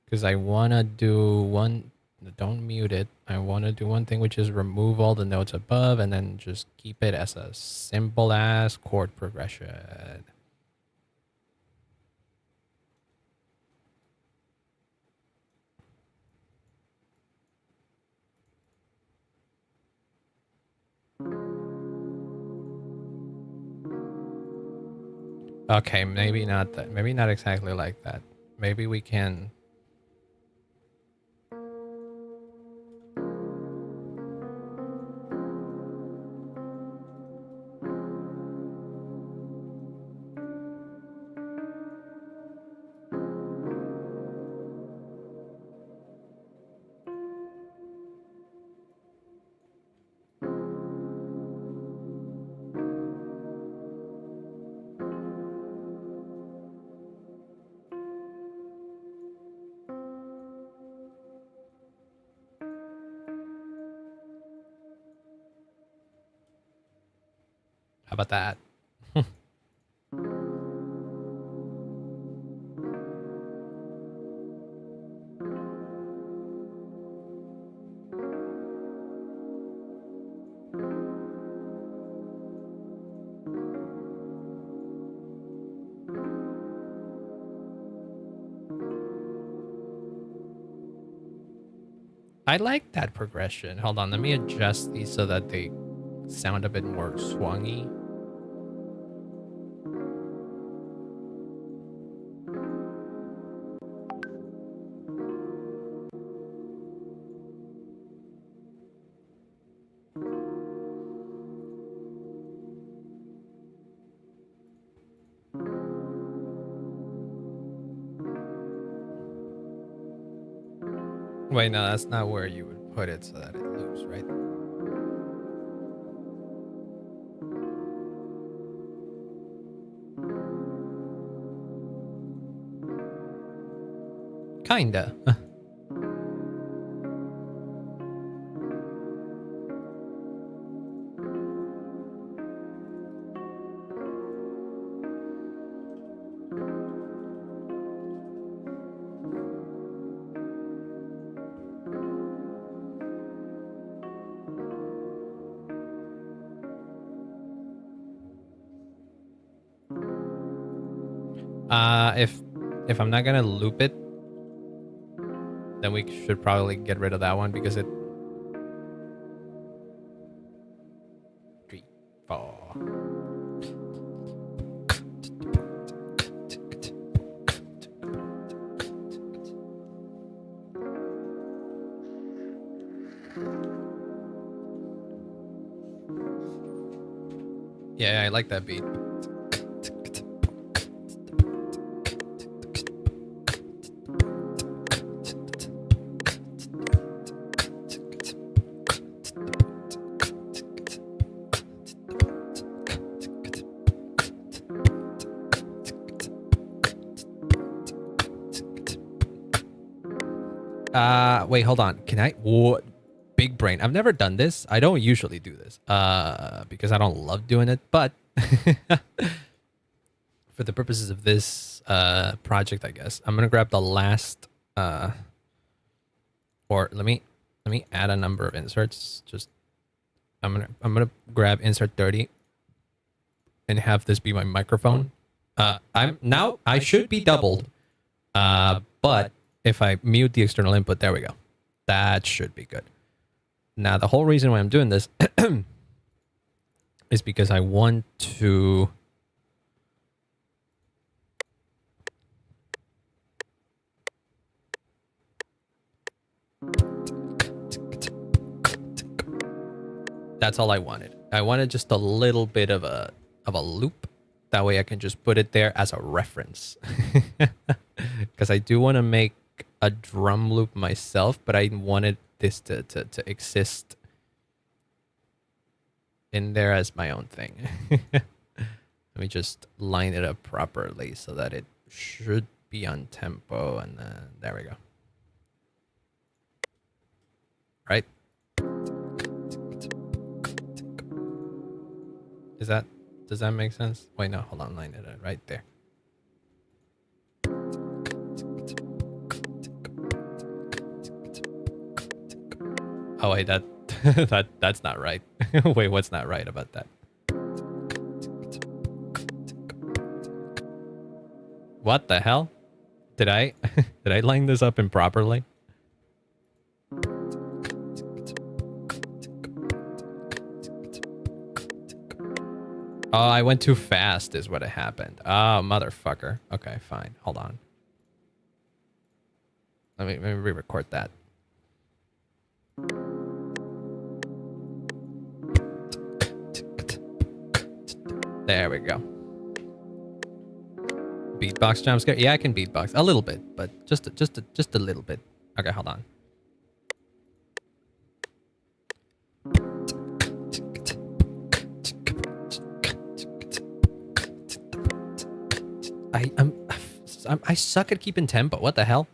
Because I want to do one... Don't mute it. I want to do one thing, which is remove all the notes above and then just keep it as a simple as chord progression. Okay, maybe not that. Maybe not exactly like that. Maybe we can... How about that? I like that progression. Hold on, let me adjust these so that they sound a bit more swangy. Wait, no, that's not where you would put it so that it loops, right? Kinda. If I'm not gonna loop it, then we should probably get rid of that one because it... 3, 4. Yeah, I like that beat. Wait, hold on. Can I... What? Big brain. I've never done this. I don't usually do this because I don't love doing it, but for the purposes of this project, I guess I'm gonna grab the last or let me add a number of inserts. Just I'm gonna grab insert 30 and have this be my microphone. I should be doubled. But if I mute the external input, there we go. That should be good. Now, the whole reason why I'm doing this is because I want to... That's all I wanted. I wanted just a little bit of a loop. That way I can just put it there as a reference. Because I do want to make a drum loop myself, but I wanted this to exist in there as my own thing. Let me just line it up properly so that it should be on tempo, and then there we go. Right? Does that make sense? Wait, no, hold on, line it up right there. Oh wait, that's not right. Wait, what's not right about that? What the hell? Did I line this up improperly? Oh, I went too fast is what happened. Oh, motherfucker. Okay, fine. Hold on. Let me re-record that. There we go. Beatbox jump scare? Yeah, I can beatbox a little bit, but just a little bit. Okay, hold on. I suck at keeping tempo. What the hell?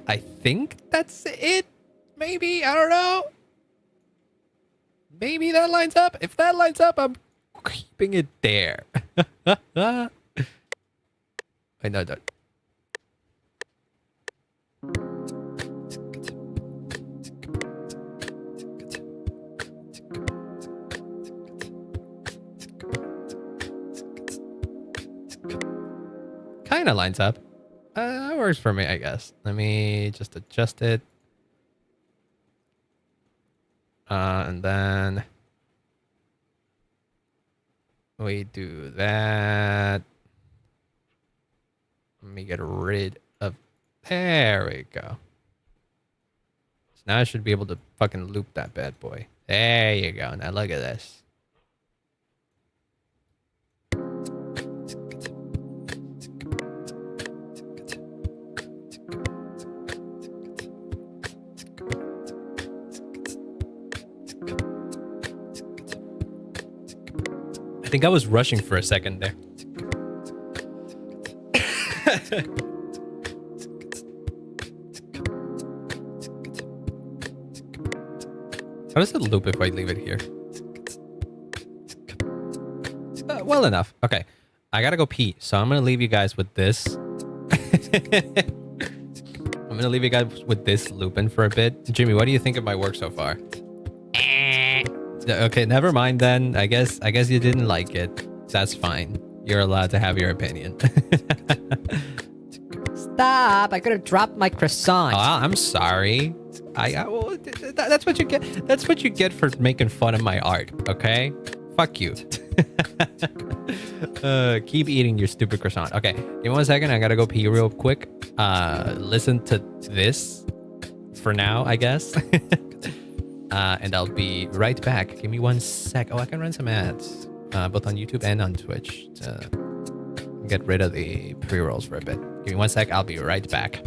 I think that's it. Maybe, I don't know. Maybe that lines up. If that lines up, I'm keeping it there. Wait, no. Kind of lines up. That works for me, I guess. Let me just adjust it. And then we do that. Let me get rid of... There we go. So now I should be able to fucking loop that bad boy. There you go. Now look at this. I think I was rushing for a second there. How does it loop if I leave it here? Well enough. Okay. I gotta go pee, so I'm gonna leave you guys with this. I'm gonna leave you guys with this looping for a bit. Jimmy, what do you think of my work so far? Okay, never mind then. I guess you didn't like it. That's fine. You're allowed to have your opinion. Stop! I could have dropped my croissant. Oh, I'm sorry. Well, that's what you get. That's what you get for making fun of my art. Okay, fuck you. Keep eating your stupid croissant. Okay, give me 1 second. I gotta go pee real quick. Listen to this for now, I guess. And I'll be right back. Give me 1 sec. Oh, I can run some ads, both on YouTube and on Twitch to get rid of the pre-rolls for a bit. Give me 1 sec. I'll be right back.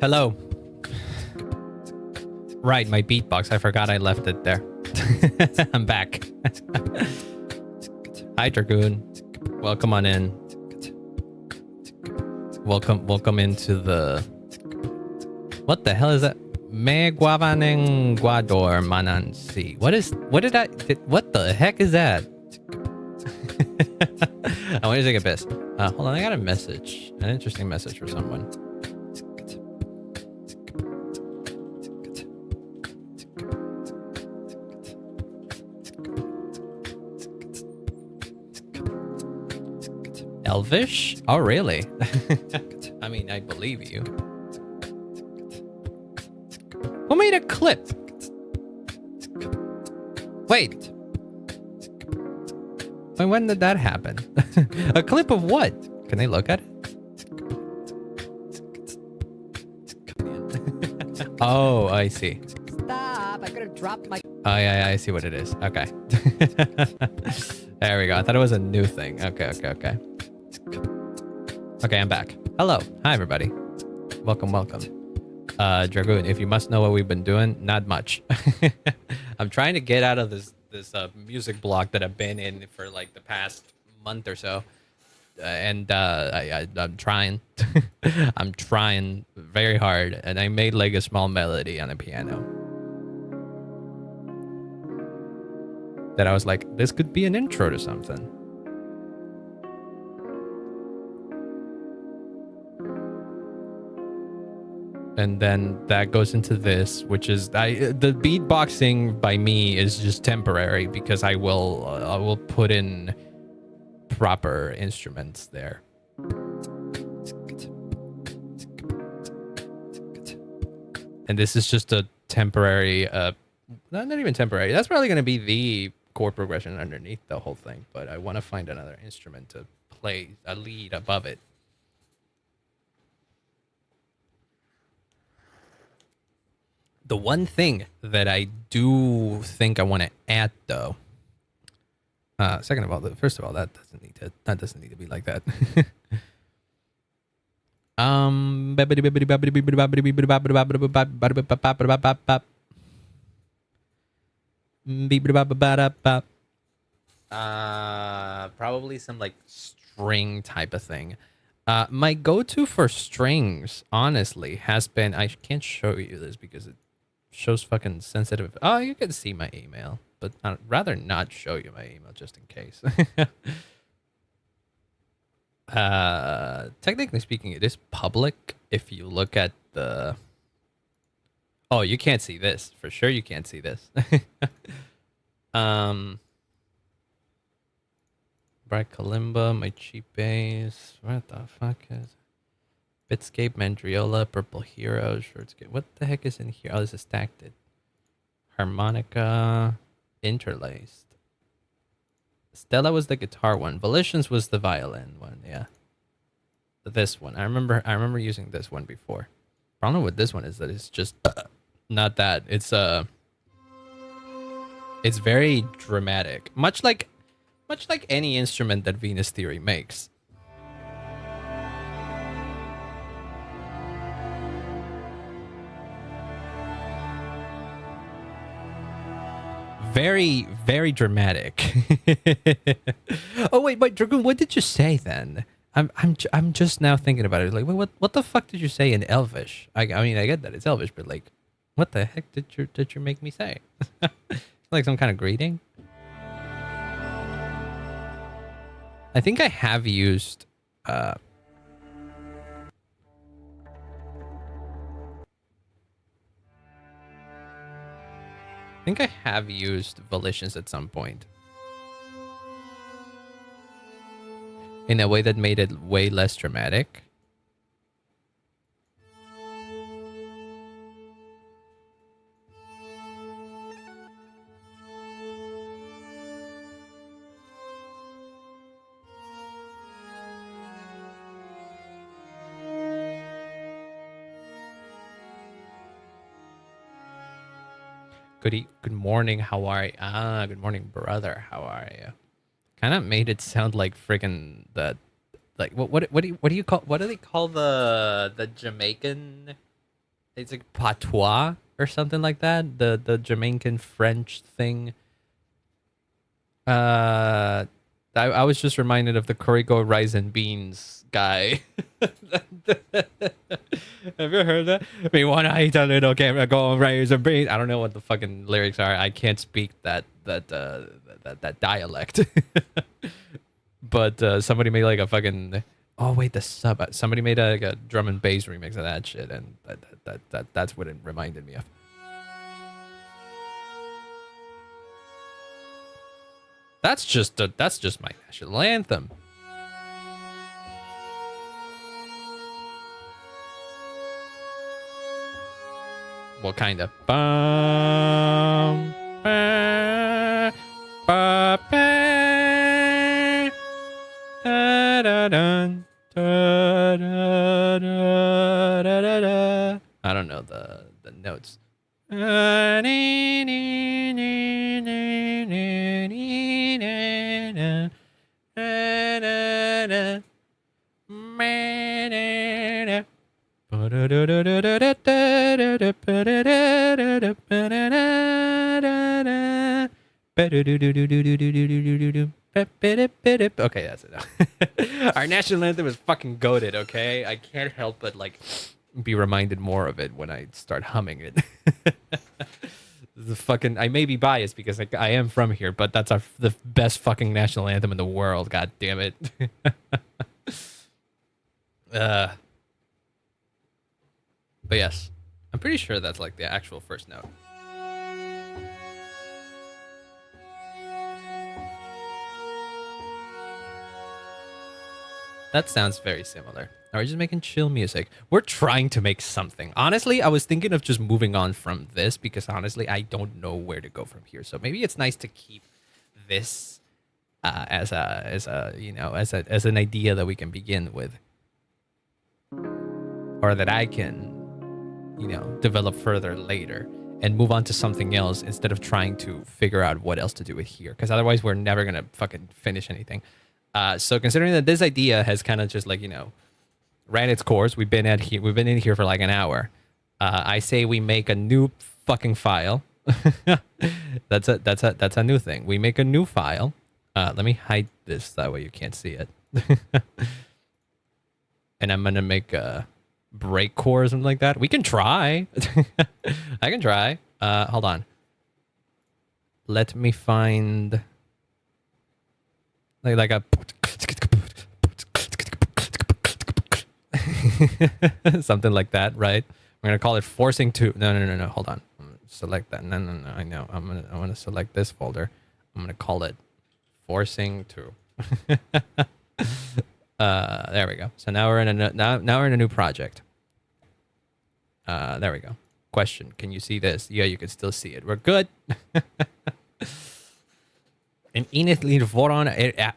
Hello. Right, my beatbox. I forgot I left it there. I'm back. Hi, Dragoon. Welcome on in. Welcome into the... What the hell is that? Me guavaneng guador manansi. What the heck is that? I want to take a piss. Hold on, I got a message. An interesting message for someone. Elvish? Oh, really? I mean, I believe you. Who made a clip? Wait. When did that happen? A clip of what? Can they look at it? Oh, I see. Stop! I could have dropped my... Oh, yeah, I see what it is. Okay. There we go. I thought it was a new thing. Okay. Okay, I'm back. Hello. Hi, everybody. Welcome. Dragoon, if you must know what we've been doing, not much. I'm trying to get out of this music block that I've been in for like the past month or so. I'm trying. I'm trying very hard. And I made like a small melody on a piano. That I was like, this could be an intro to something. And then that goes into this, which is the beatboxing by me is just temporary because I will put in proper instruments there. And this is just a temporary, not even temporary. That's probably going to be the chord progression underneath the whole thing. But I want to find another instrument to play a lead above it. The one thing that I do think I want to add, though, second of all, first of all, that doesn't need to be like that. Probably some like string type of thing. My go-to for strings, honestly, has been, I can't show you this because it shows fucking sensitive. Oh, you can see my email, but I'd rather not show you my email just in case. Technically speaking, it is public if you look at the. Oh, you can't see this for sure. You can't see this. Bright Kalimba, my cheap base. What the fuck is Bitscape, Mandriola, Purple Hero, Shortscape. What the heck is in here? Oh, this is stacked. Harmonica, interlaced. Stella was the guitar one. Volitions was the violin one. Yeah, this one. I remember using this one before. Problem with this one is that it's just not that. It's very dramatic, much like any instrument that Venus Theory makes. Very, very dramatic. Oh wait, Dragoon, what did you say then? I'm just now thinking about it. Like, what the fuck did you say in Elvish? I mean, I get that it's Elvish, but like, what the heck did you make me say? Like some kind of greeting? I think I have used Volitions at some point. In a way that made it way less dramatic. Good morning, how are you? Ah, good morning, brother. How are you? Kind of made it sound like friggin' the, like what do you call, what do they call the Jamaican? It's like patois or something like that. The Jamaican French thing. I was just reminded of the Corico Rice and Beans guy. Have you heard that? Me want to eat a little camera, go on rice and beans. I don't know what the fucking lyrics are. I can't speak that dialect. But somebody made like a fucking. Oh wait, the sub. Somebody made like a drum and bass remix of that shit, and that's what it reminded me of. That's just my national anthem. Well, kind of. Bum, ba, ba, ba, da, da, dun, da, da, da, da, da, da. I don't know the notes. Okay, that's it. Our national anthem is fucking goated, okay? I can't help but like be reminded more of it when I start humming it. The fucking, I may be biased because like, I am from here, but that's the best fucking national anthem in the world. God damn it. But yes, I'm pretty sure that's like the actual first note. That sounds very similar. Are we just making chill music? We're trying to make something. Honestly, I was thinking of just moving on from this because honestly, I don't know where to go from here. So maybe it's nice to keep this as an idea that we can begin with, or that I can, develop further later and move on to something else instead of trying to figure out what else to do with here. Because otherwise, we're never gonna fucking finish anything. So considering that this idea has kind of just like, ran its course, we've been in here for like an hour. I say we make a new fucking file. That's a new thing. We make a new file. Let me hide this that way you can't see it. And I'm gonna make a breakcore or something like that. We can try. I can try. Hold on. Let me find like a Something like that, right? We're gonna call it forcing to. No. Hold on. Select that. No. I know. I'm gonna select this folder. I'm gonna call it forcing to. There we go. So now we're in a now we're in a new project. There we go. Question: can you see this? Yeah, you can still see it. We're good. An initly voron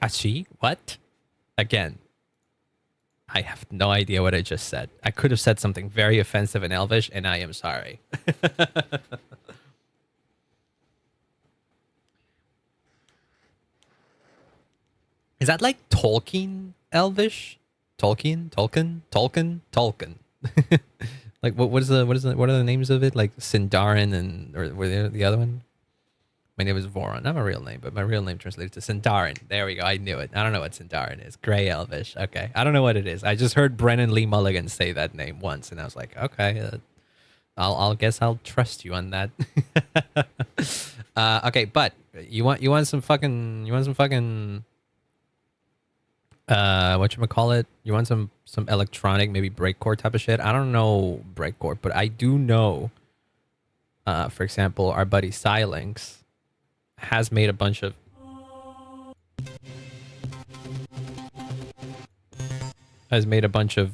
achi. What? Again. I have no idea what I just said. I could have said something very offensive in Elvish, and I am sorry. Is that like Tolkien Elvish? Tolkien? Like what are the names of it? Like Sindarin and or were the other one? My name is Voron. Not my real name, but my real name translated to Sindarin. There we go. I knew it. I don't know what Sindarin is. Gray Elvish. Okay. I don't know what it is. I just heard Brennan Lee Mulligan say that name once, and I was like, okay, I'll guess I'll trust you on that. Okay, but you want some fucking whatchamacallit? You want some electronic, maybe breakcore type of shit? I don't know breakcore, but I do know, for example, our buddy Silinx has made a bunch of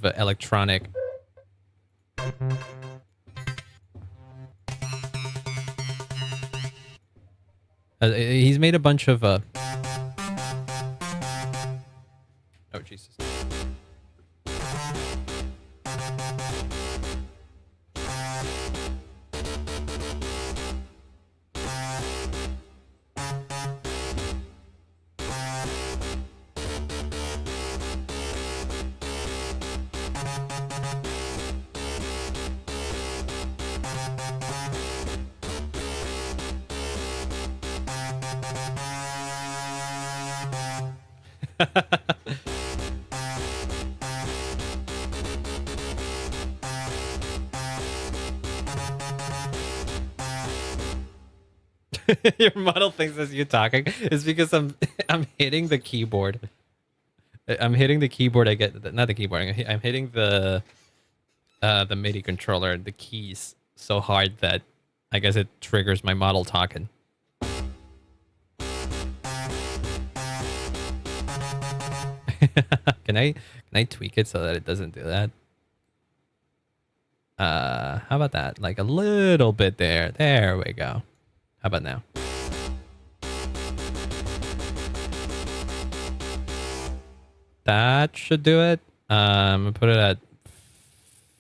electronic he's made a bunch of oh Jesus. Your model thinks as you talking. It's because I'm hitting the keyboard. I'm hitting the keyboard. I get not the keyboard. I'm hitting the MIDI controller, the keys so hard that I guess it triggers my model talking. Can I tweak it so that it doesn't do that? How about that? Like a little bit there. There we go. How about now? That should do it. I'm gonna put it at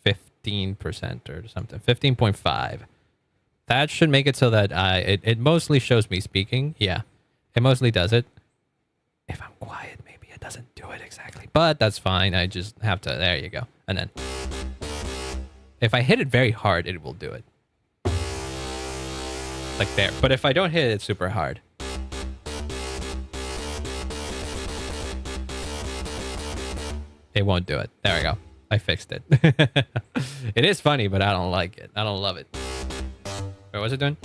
15% or something. 15.5. That should make it so that it mostly shows me speaking. Yeah, it mostly does it. If I'm quiet, maybe it doesn't do it exactly, but that's fine. I just have to. There you go. And then if I hit it very hard, it will do it. Like there. But if I don't hit it super hard, it won't do it. There we go. I fixed it. It is funny, but I don't like it. I don't love it. Wait, what's it doing?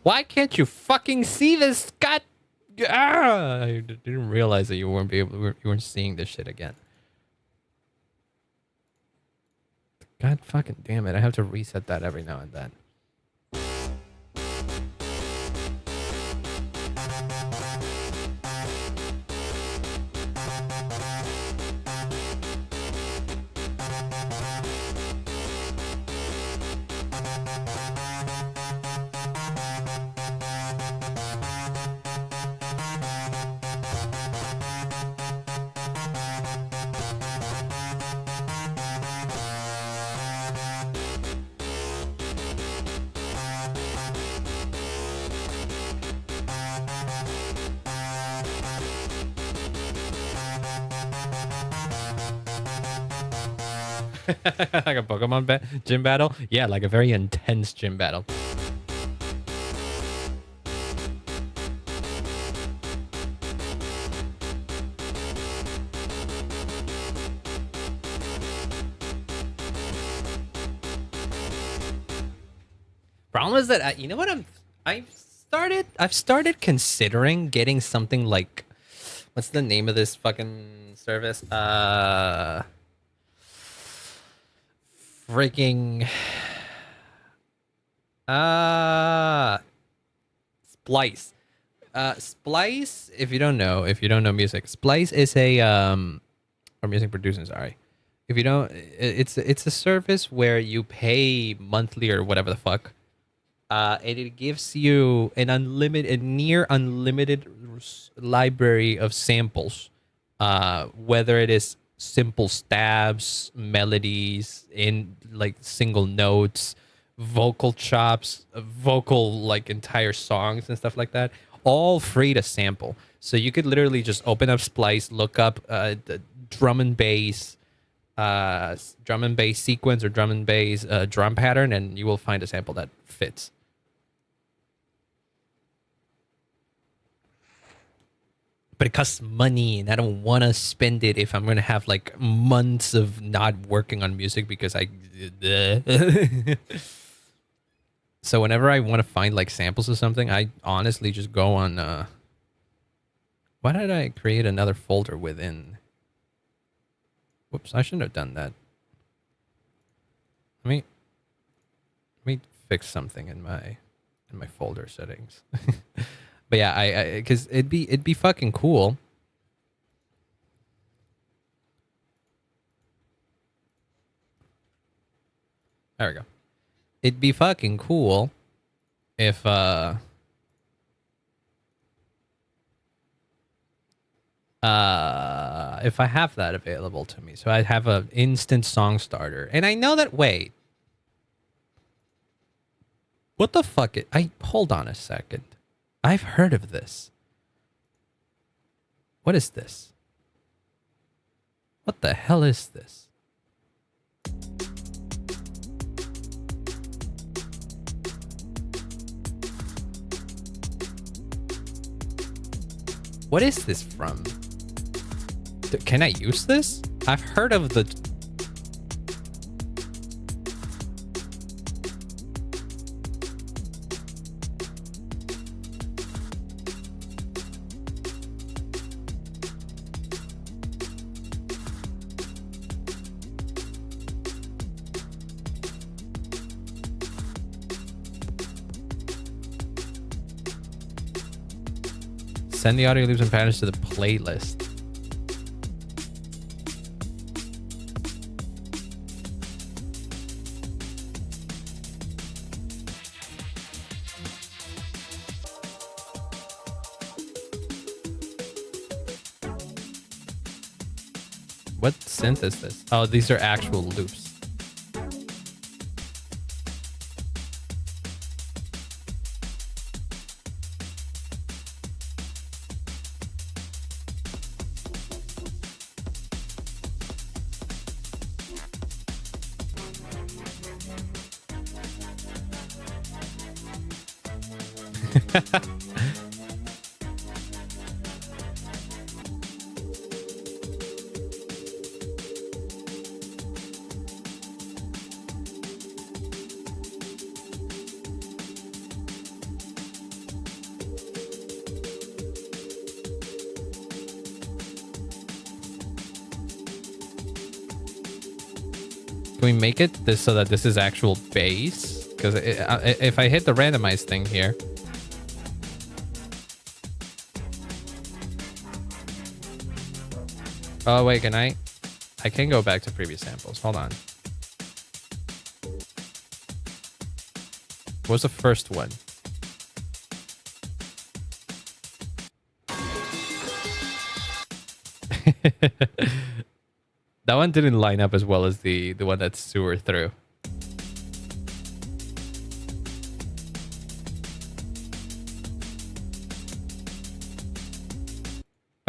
Why can't you fucking see this? God, I didn't realize that you weren't seeing this shit again. God fucking damn it! I have to reset that every now and then. Like a Pokemon gym battle? Yeah, like a very intense gym battle. Problem is that you know what I've started considering getting something like, what's the name of this fucking service? Freaking Splice. Splice, if you don't know music, Splice is a or music producing, sorry. If you don't, it's a service where you pay monthly or whatever the fuck. And it gives you a near unlimited library of samples, whether it is simple stabs, melodies in like single notes, vocal chops, vocal like entire songs and stuff like that, all free to sample. So you could literally just open up Splice, look up the drum and bass sequence or drum and bass drum pattern, and you will find a sample that fits. But it costs money, and I don't want to spend it if I'm going to have like months of not working on music because I... So whenever I want to find like samples of something, I honestly just go on... Why did I create another folder within... Whoops, I shouldn't have done that. Let me fix something in my folder settings. But yeah, because it'd be fucking cool. There we go. It'd be fucking cool if I have that available to me. So I have an instant song starter. And I know that, wait. What the fuck? Hold on a second. I've heard of this. What is this? What the hell is this? What is this from? Can I use this? I've heard of the... Send the audio loops and patterns to the playlist. What synth is this? Oh, these are actual loops. Can we make it this so that this is actual bass? Because if I hit the randomize thing here... Oh, wait, can I? I can go back to previous samples. Hold on. What was the first one? That one didn't line up as well as the one that sewer through.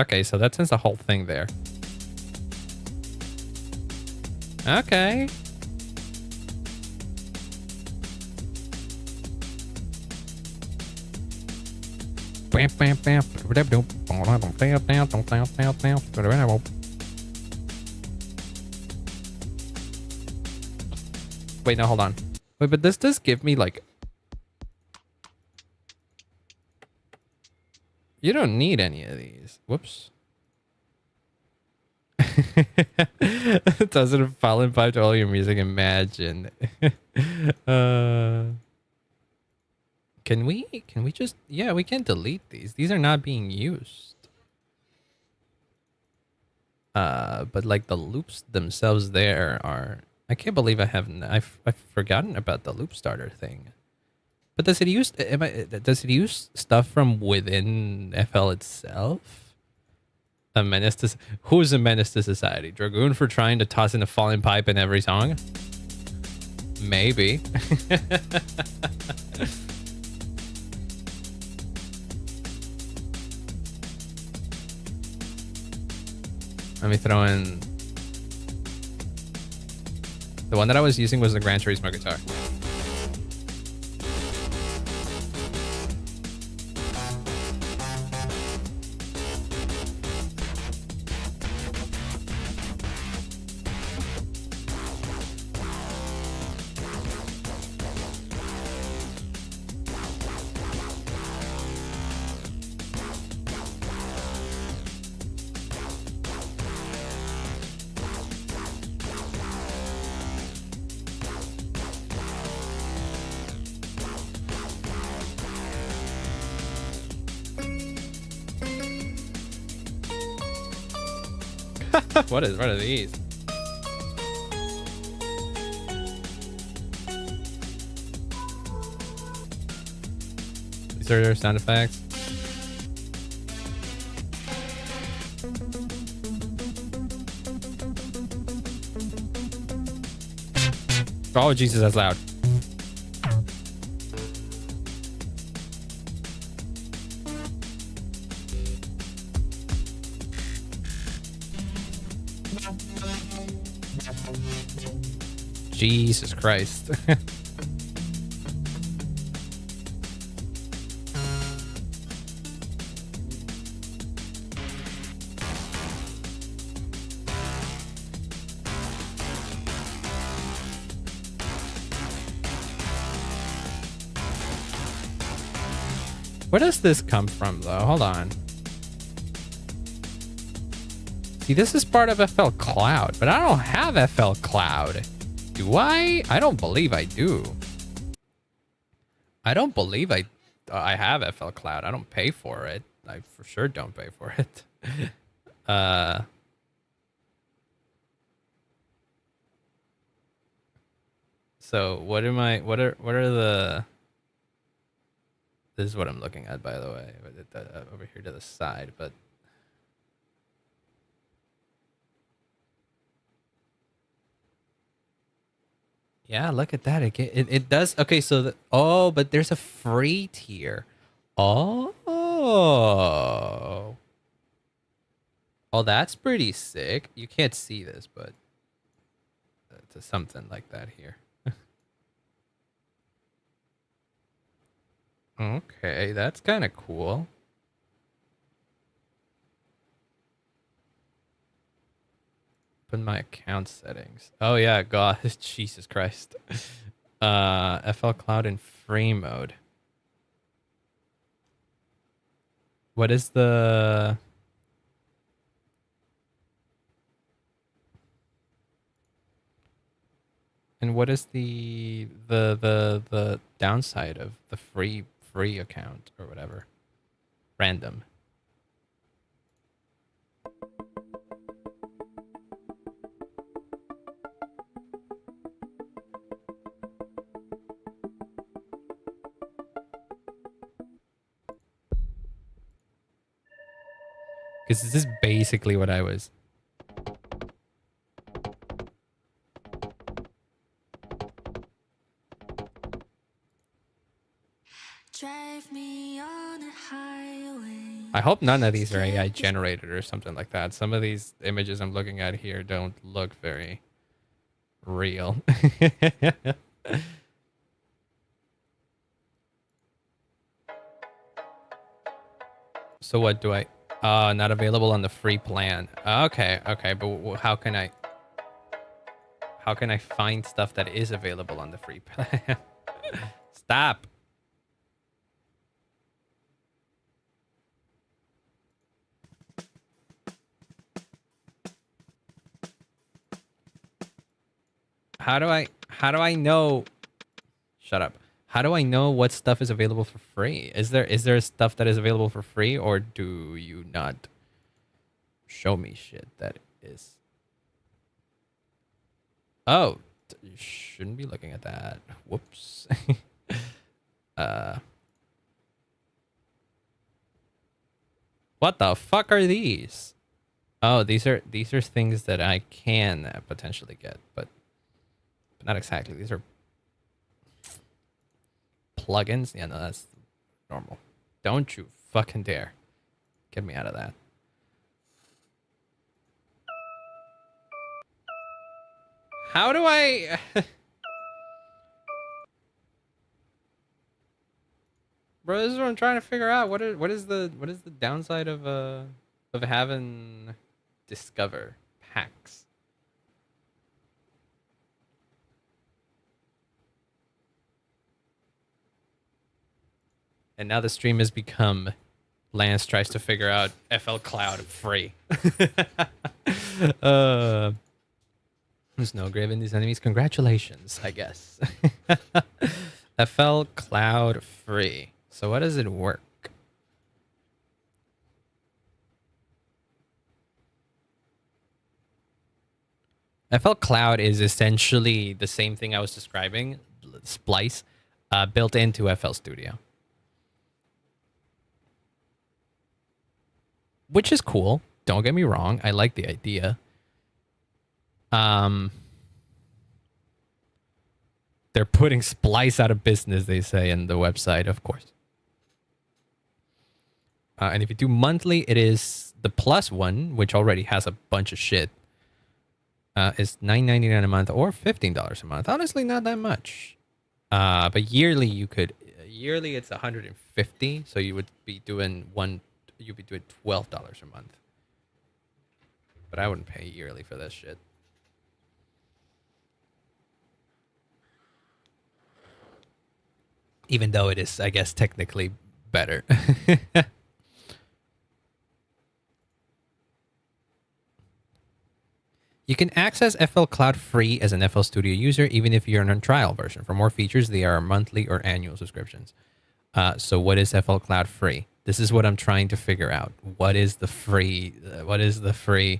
Okay, so that sends the whole thing there. Okay. Wait, no, hold on. Wait, but this does give me like... You don't need any of these. Whoops. Doesn't fall in pipe to all your music, imagine. Can we just... Yeah, we can delete these. These are not being used. But like the loops themselves there are... I can't believe I've forgotten about the loop starter thing. But does it use... does it use stuff from within FL itself? A menace to... Who's a menace to society? Dragoon for trying to toss in a falling pipe in every song? Maybe. Let me throw in... The one that I was using was the Gran Turismo guitar. What are these? These are their sound effects. Oh, Jesus, that's loud. Jesus Christ. Where does this come from, though? Hold on. See, this is part of FL Cloud, but I don't have FL Cloud. Do I? I don't believe I do. I don't believe I have FL Cloud. I don't pay for it. I for sure don't pay for it. So what am I? What are the? This is what I'm looking at, by the way, over here to the side, but. Yeah, look at that. It does. Okay, so oh, but there's a free tier. Oh. Oh, that's pretty sick. You can't see this, but it's something like that here. Okay, that's kind of cool. Open my account settings. Oh yeah, God, Jesus Christ. FL Cloud in free mode. What is the... And what is the downside of the free account or whatever? Random. Because this is basically what I was. Drive me on a highway. I hope none of these are AI generated or something like that. Some of these images I'm looking at here don't look very real. So what do I... not available on the free plan. Okay, okay, but how can I... How can I find stuff that is available on the free plan? Stop. How do I know? Shut up. How do I know what stuff is available for free? Is there stuff that is available for free, or do you not show me shit that is? Oh, you shouldn't be looking at that. Whoops. What the fuck are these? Oh, these are things that I can potentially get, but not exactly. These are plugins. Yeah, no, that's normal. Don't you fucking dare get me out of that. How do I... Bro, this is what I'm trying to figure out. What is the downside of having Discover packs? And now the stream has become Lance tries to figure out FL Cloud free. There's no grave in these enemies. Congratulations, I guess. FL Cloud free. So what does it work? FL Cloud is essentially the same thing I was describing, Splice, built into FL Studio. Which is cool. Don't get me wrong. I like the idea. They're putting Splice out of business, they say in the website, of course. And if you do monthly, it is the plus one, which already has a bunch of shit. Is $9.99 a month or $15 a month. Honestly, not that much. But yearly, yearly it's $150. So you would be doing you'd be doing $12 a month. But I wouldn't pay yearly for this shit. Even though it is, I guess, technically better. You can access FL Cloud free as an FL Studio user, even if you're on a trial version. For more features, they are monthly or annual subscriptions. So what is FL Cloud free? This is what I'm trying to figure out. What is the free? What is the free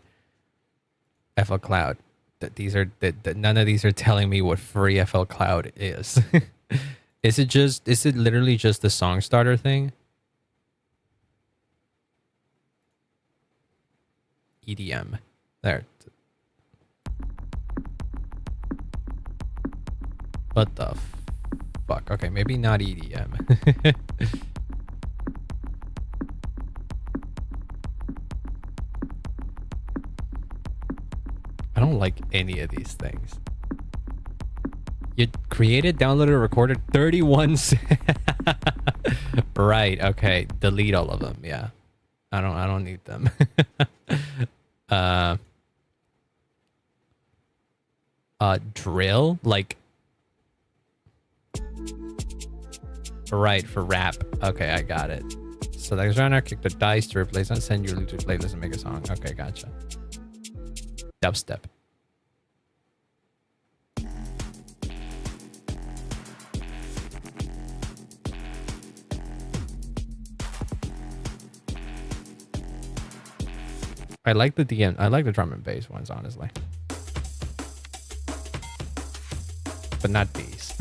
FL Cloud? None of these are telling me what free FL Cloud is. Is it literally just the song starter thing? EDM. There. What the fuck? Okay, maybe not EDM. I don't like any of these things. You created, downloaded, recorded 31 Right, okay. Delete all of them, yeah. I don't need them. Drill? Like... Right, for rap. Okay, I got it. So the genre kick the dice to replace and send your loot to playlist and make a song. Okay, gotcha. Dubstep. I like the drum and bass ones, honestly. But not these.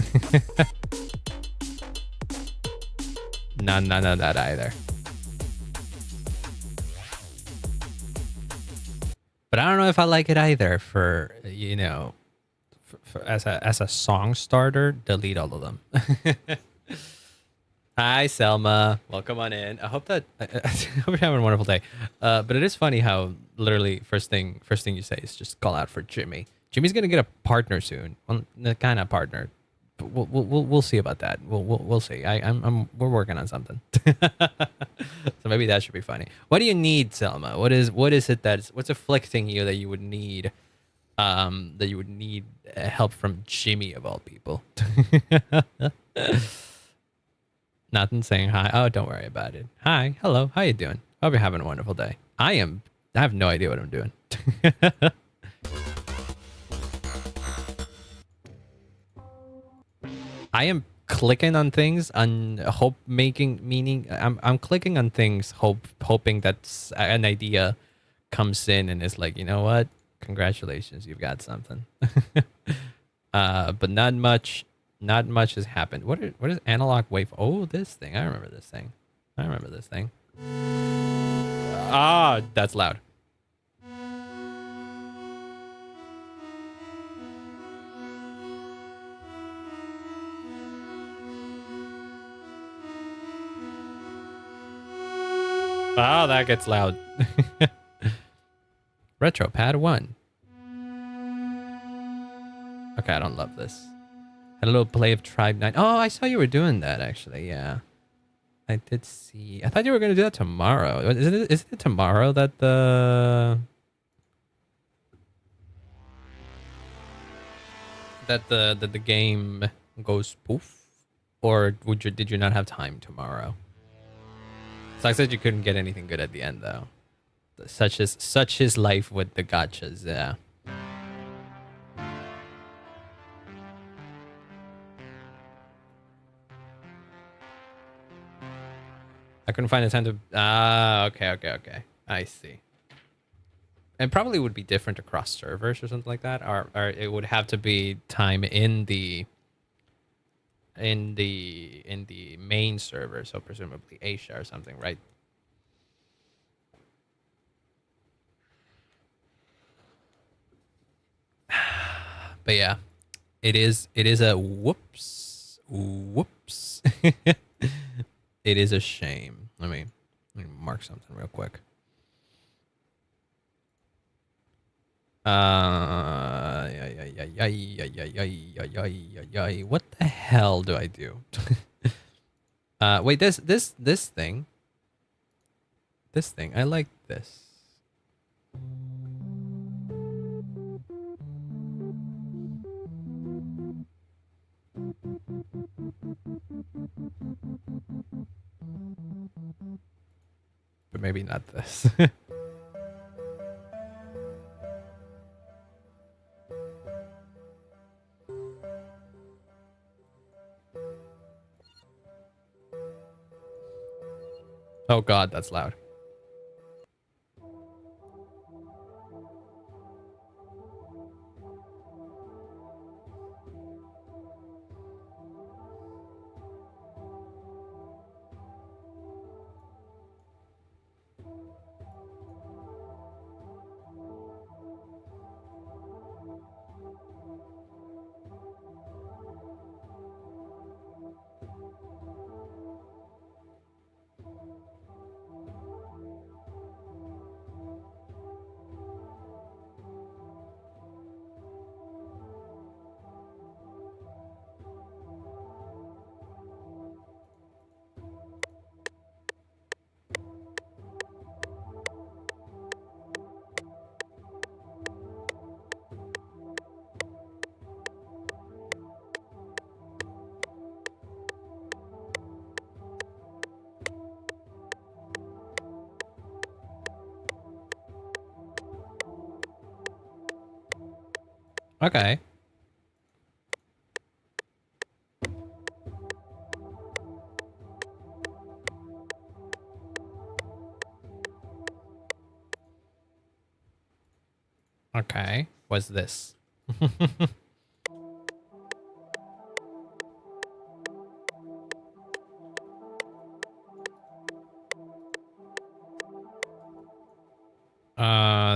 None of that either. But I don't know if I like it either. For you know, as a song starter, delete all of them. Hi, Selma. Welcome on in. I hope that I hope you're having a wonderful day. But it is funny how literally first thing you say is just call out for Jimmy. Jimmy's gonna get a partner soon. Well, the kind of partner. But we'll see about that. We'll see. We're working on something. So maybe that should be funny. What do you need, Selma? What is it what's afflicting you that you would need help from Jimmy of all people? Nothing saying hi. Oh, don't worry about it. Hi. Hello. How you doing? Hope you're having a wonderful day. I have no idea what I'm doing. I am clicking on things meaning I'm clicking on things hoping that an idea comes in and it's like, you know what? Congratulations, you've got something. But not much has happened. What is analog wave? Oh, this thing. I remember this thing. Ah, that's loud. Oh, that gets loud. Retro pad 1. Okay, I don't love this. Had a little play of Tribe 9. Oh, I saw you were doing that, actually. Yeah. I did see. I thought you were going to do that tomorrow. Is it tomorrow that the game goes poof? Or did you not have time tomorrow? Sucks that you couldn't get anything good at the end, though. Such is life with the gotchas, yeah. I couldn't find the time to... Ah, okay. I see. And probably would be different across servers or something like that. Or it would have to be time in the main server, so presumably Asia or something, right? But yeah, it is a whoops. It is a shame. Let me mark something real quick. What the hell do I do? Wait, this thing. This thing. I like this. But maybe not this. Oh God, that's loud. Okay. Okay. What's this?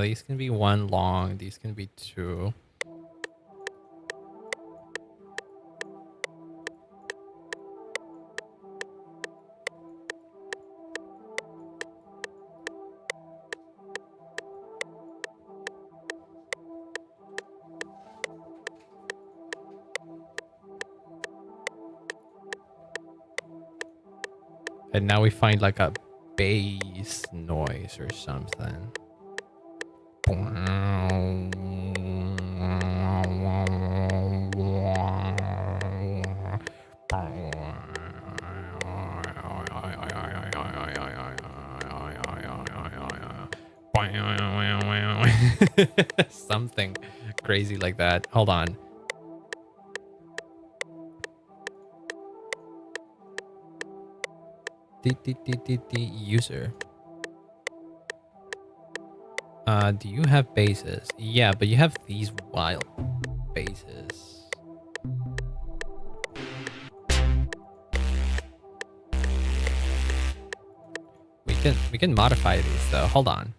These can be one long. These can be two. And now we find like a bass noise or something. Something crazy like that. Hold on. User. Do you have bases? Yeah, but you have these wild bases. We can modify these though. Hold on.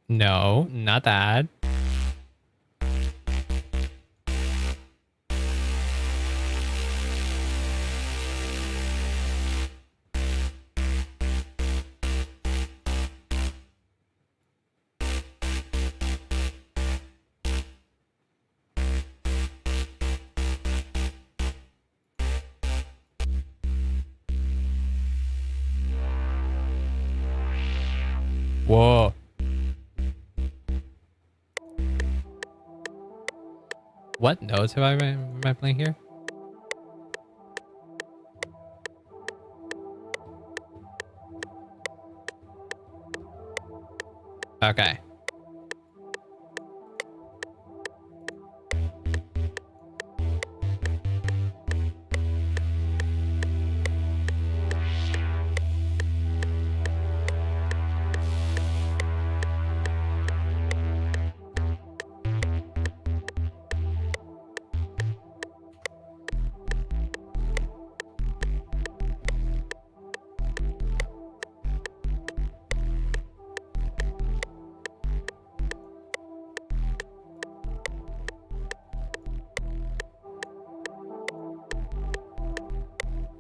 No, not that. Whoa. What notes am I playing here? Okay.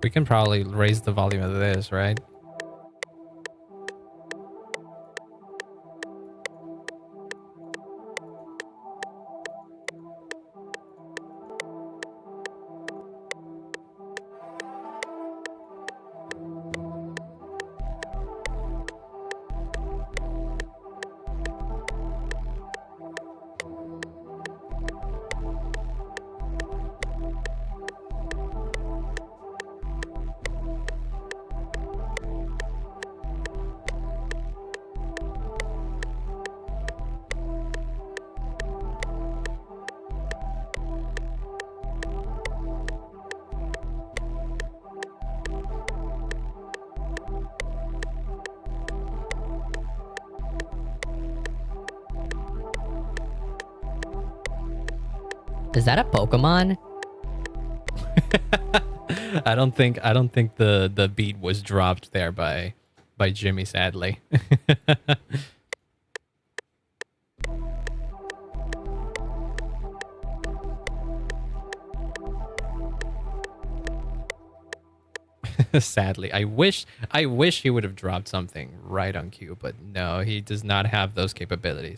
We can probably raise the volume of this, right? Is that a Pokemon? I don't think the beat was dropped there by Jimmy, sadly. Sadly, I wish he would have dropped something right on cue, but no, he does not have those capabilities.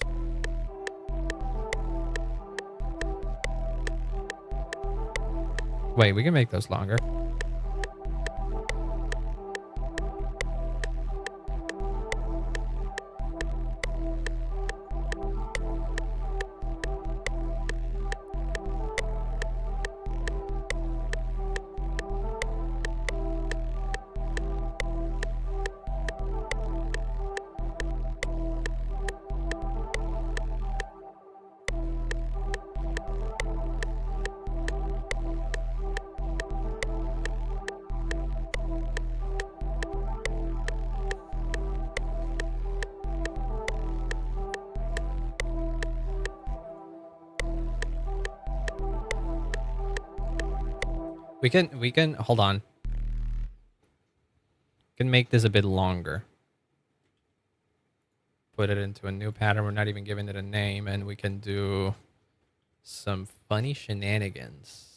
Wait, we can make those longer. We can hold on. We can make this a bit longer. Put it into a new pattern. We're not even giving it a name, and we can do some funny shenanigans.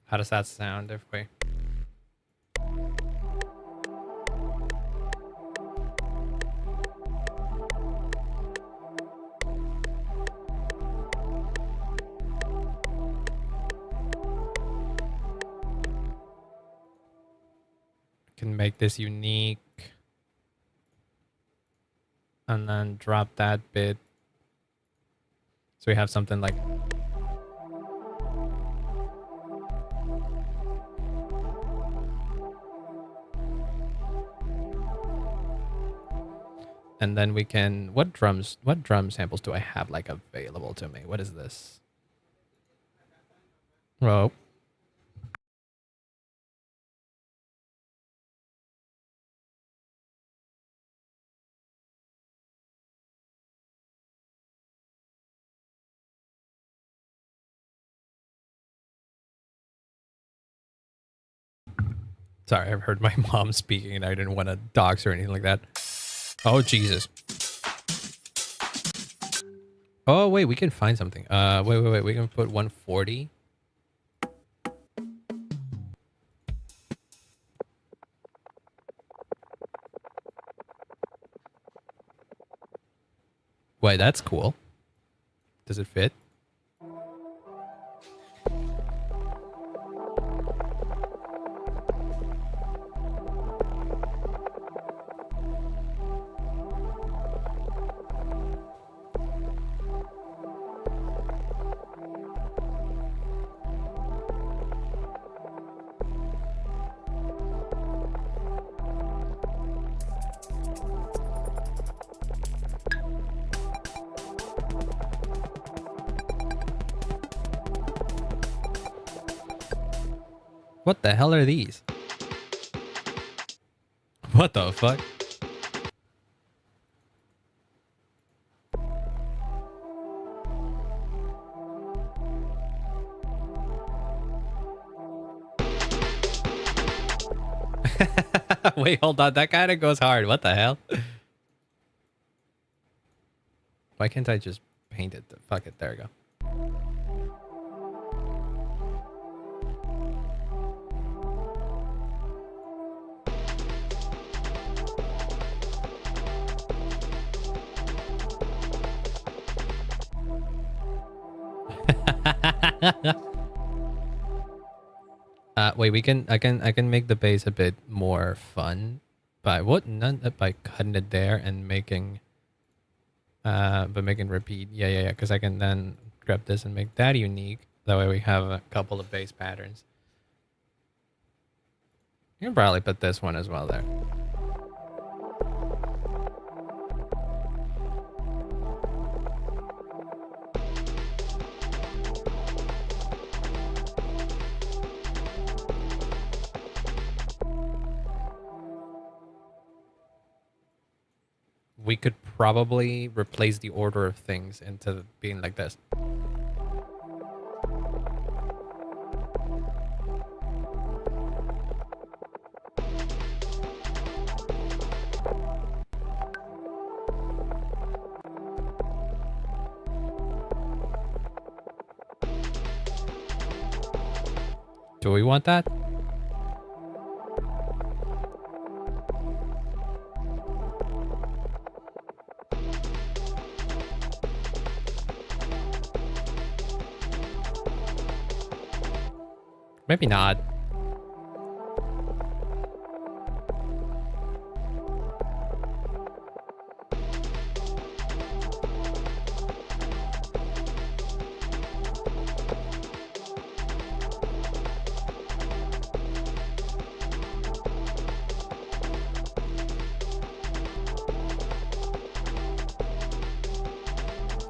How does that sound if we... can make this unique. And then drop that bit. So we have something like... And then we can, what drum samples do I have like available to me? What is this? Oh. Sorry, I've heard my mom speaking and I didn't want to dox or anything like that. Oh, Jesus. Oh, wait, we can find something. Wait. We can put 140. Wait, that's cool. Does it fit? What the hell are these? What the fuck? Wait, hold on. That kind of goes hard. What the hell? Why can't I just paint it? Fuck it. There we go. Wait, I can make the base a bit more fun by by cutting it there and making but making repeat. Yeah, because I can then grab this and make that unique. That way we have a couple of base patterns. You can probably put this one as well there. We could probably replace the order of things into being like this. Do we want that? Maybe not.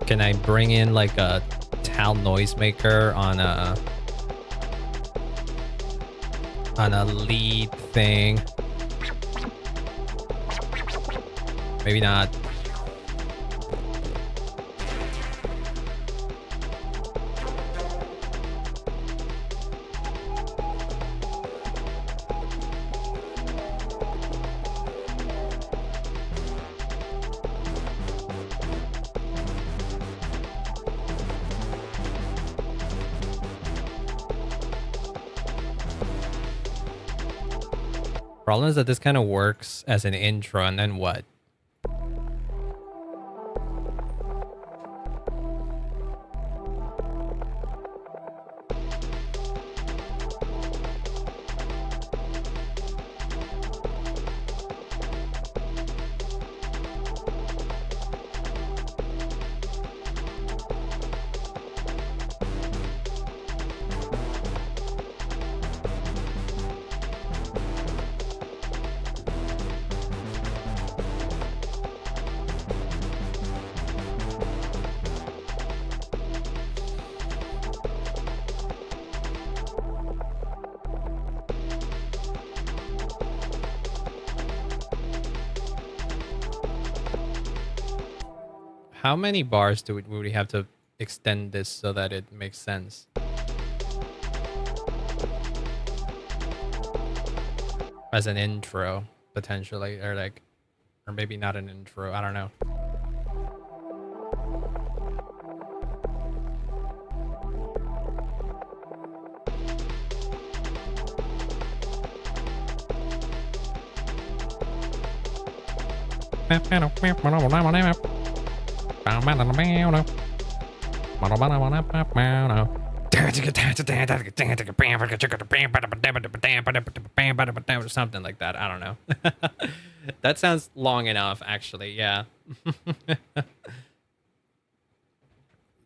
Can I bring in like a towel noisemaker on a lead thing? Maybe not. Problem is that this kind of works as an intro, and then what? How many bars would we have to extend this so that it makes sense? As an intro, potentially, or like, or maybe not an intro. I don't know. Something like that. I don't know. That sounds long enough, actually. Yeah.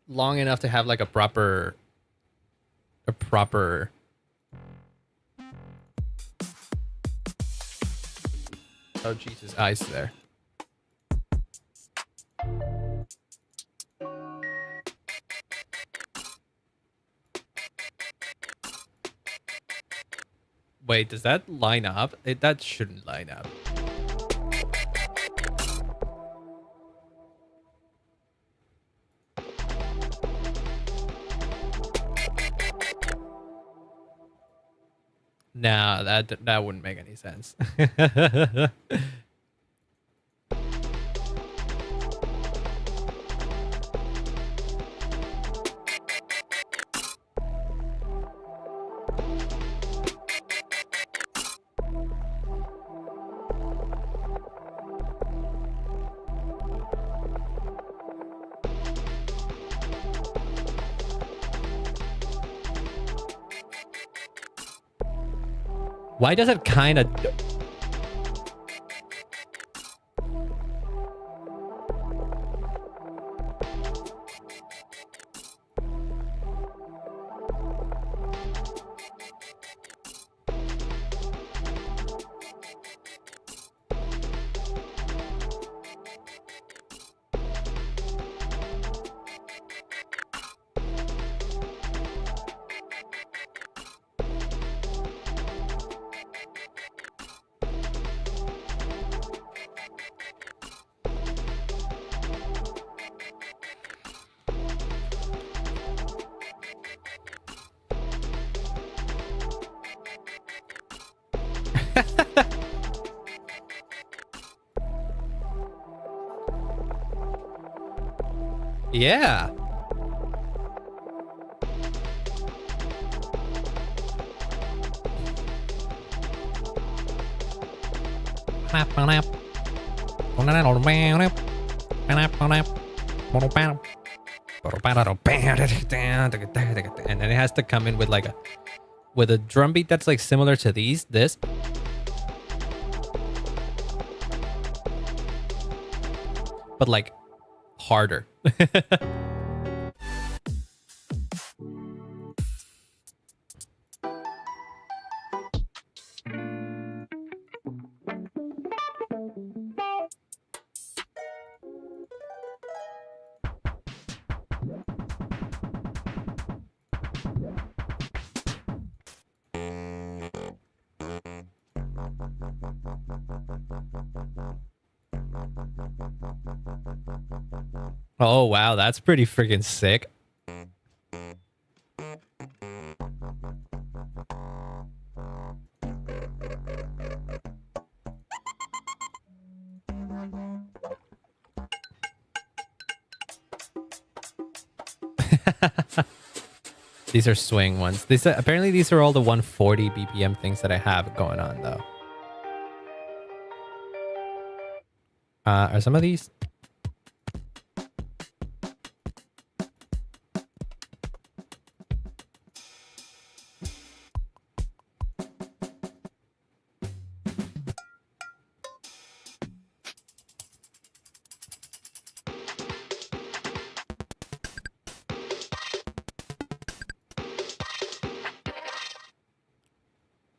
Long enough to have like a proper oh Jesus, ice there. Wait, does that line up? That shouldn't line up. Nah, that wouldn't make any sense. Why does it kind of... Yeah. And then it has to come in with like a drum beat that's like similar to this. But like harder. Oh wow, that's pretty freaking sick. These are swing ones. These are, apparently these are all the 140 BPM things that I have going on though. Are some of these?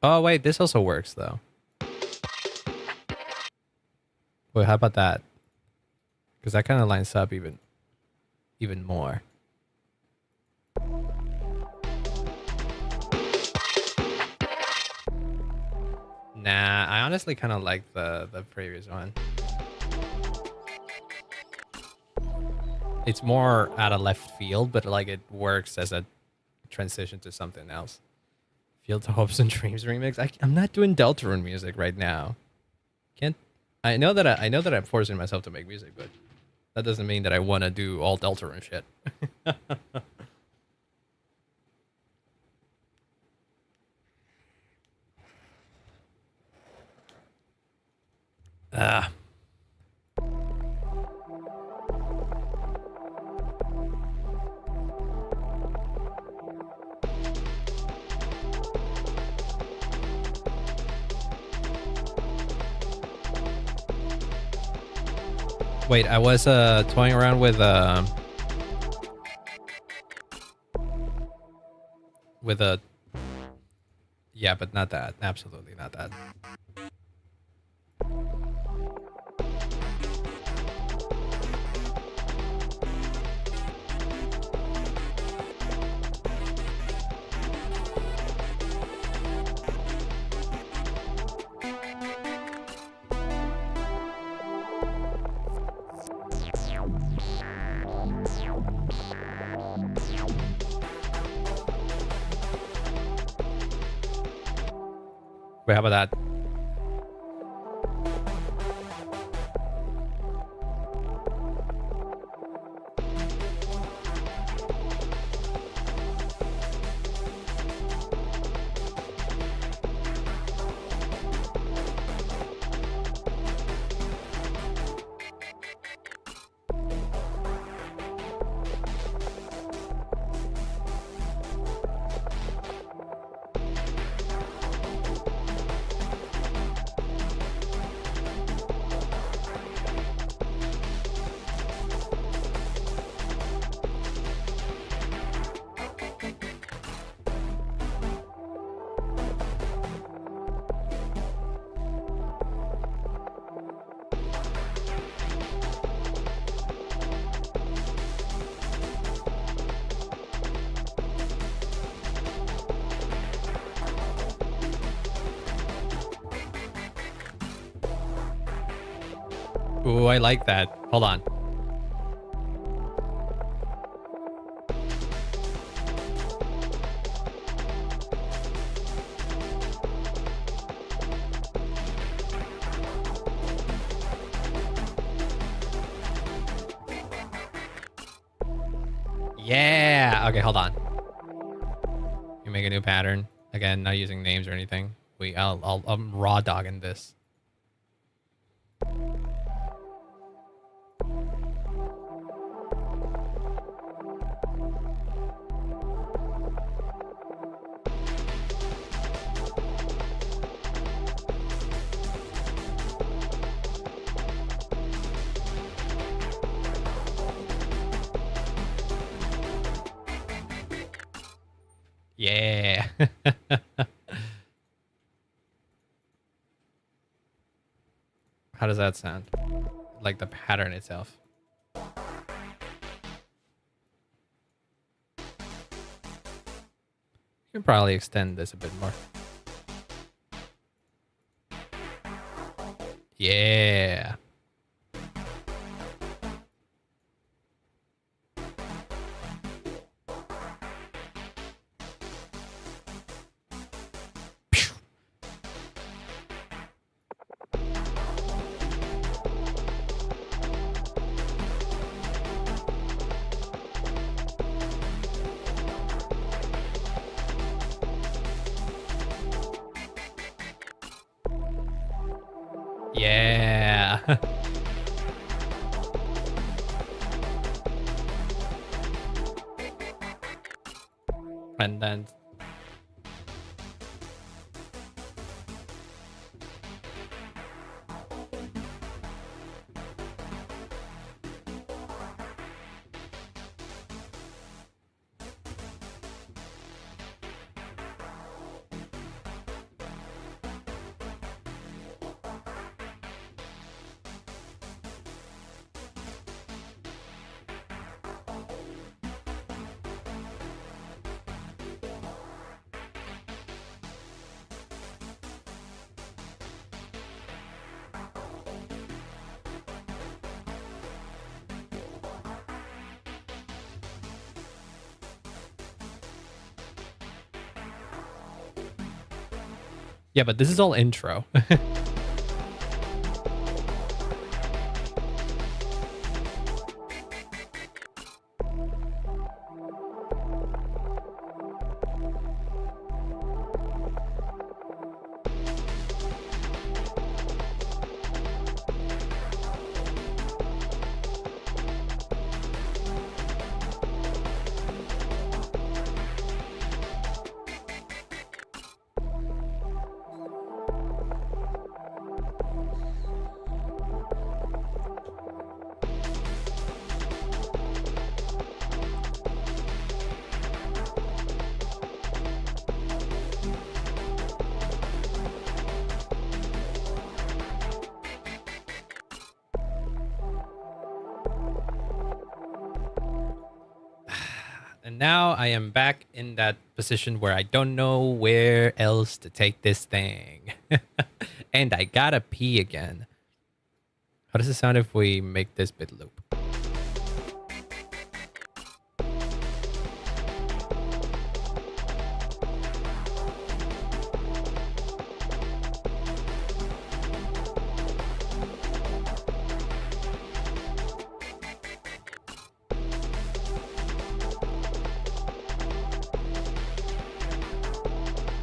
Oh wait, this also works though. Wait, how about that? Because that kind of lines up even more. Nah, I honestly kind of like the previous one. It's more out of left field, but like it works as a transition to something else. Field to Hopes and Dreams remix. I'm not doing Deltarune music right now. Can't. I know that I'm forcing myself to make music, but that doesn't mean that I want to do all Deltarune shit. Ah. Wait, I was toying around with a yeah, but not that. Absolutely not that. Wait, how about that? Ooh, I like that. Hold on. Yeah. Okay, hold on. You make a new pattern. Again, not using names or anything. I'm raw dogging this. Yeah. How does that sound? Like the pattern itself. You can probably extend this a bit more. Yeah. Yeah. And then yeah, but this is all intro. And now I am back in that position where I don't know where else to take this thing. And I gotta pee again. How does it sound if we make this bit loop?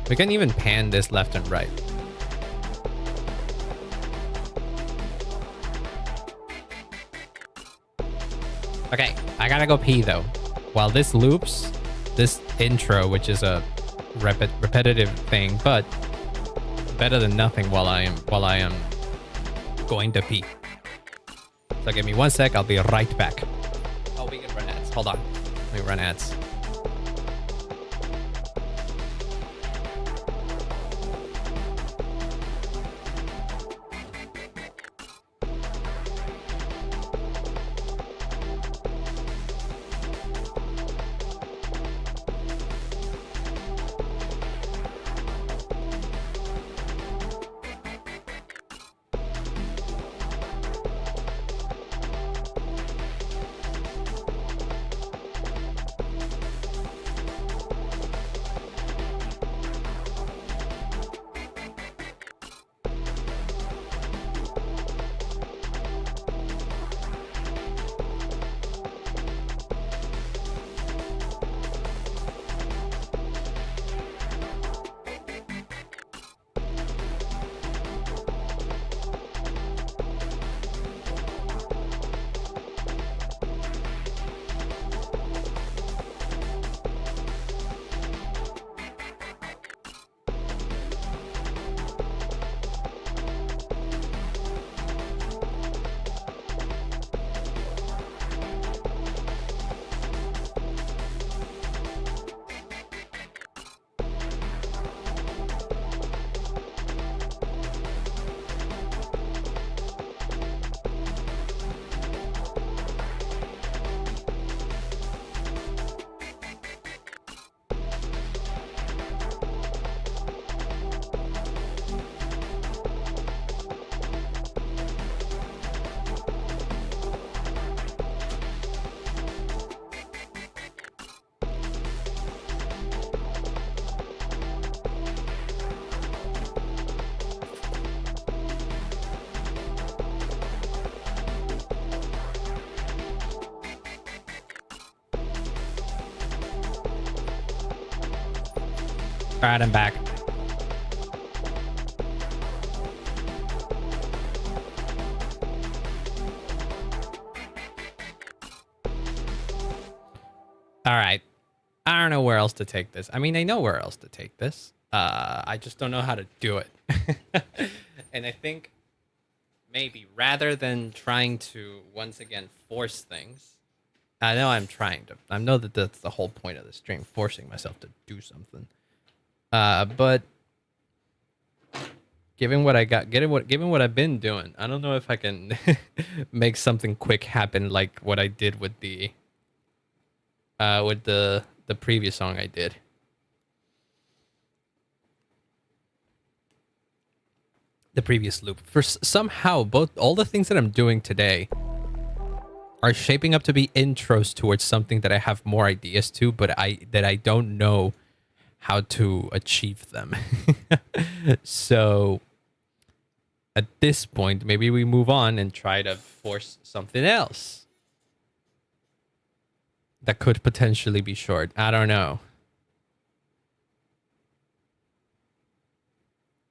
We can even pan this left and right. Okay, I gotta go pee though. While this loops, this intro, which is a repetitive thing, but better than nothing while I am going to pee. So give me 1 sec, I'll be right back. Oh, we can run ads. Hold on. Let me run ads. All right, I'm back. All right. I don't know where else to take this. I mean, I know where else to take this. I just don't know how to do it. And I think maybe rather than trying to once again force things, I know I'm trying to. I know that that's the whole point of the stream, forcing myself to do something. But given what I got, given what I've been doing, I don't know if I can make something quick happen like what I did with the previous song I did. The previous loop. For somehow, all the things that I'm doing today are shaping up to be intros towards something that I have more ideas to, but I don't know how to achieve them. So at this point, maybe we move on and try to force something else that could potentially be short. I don't know.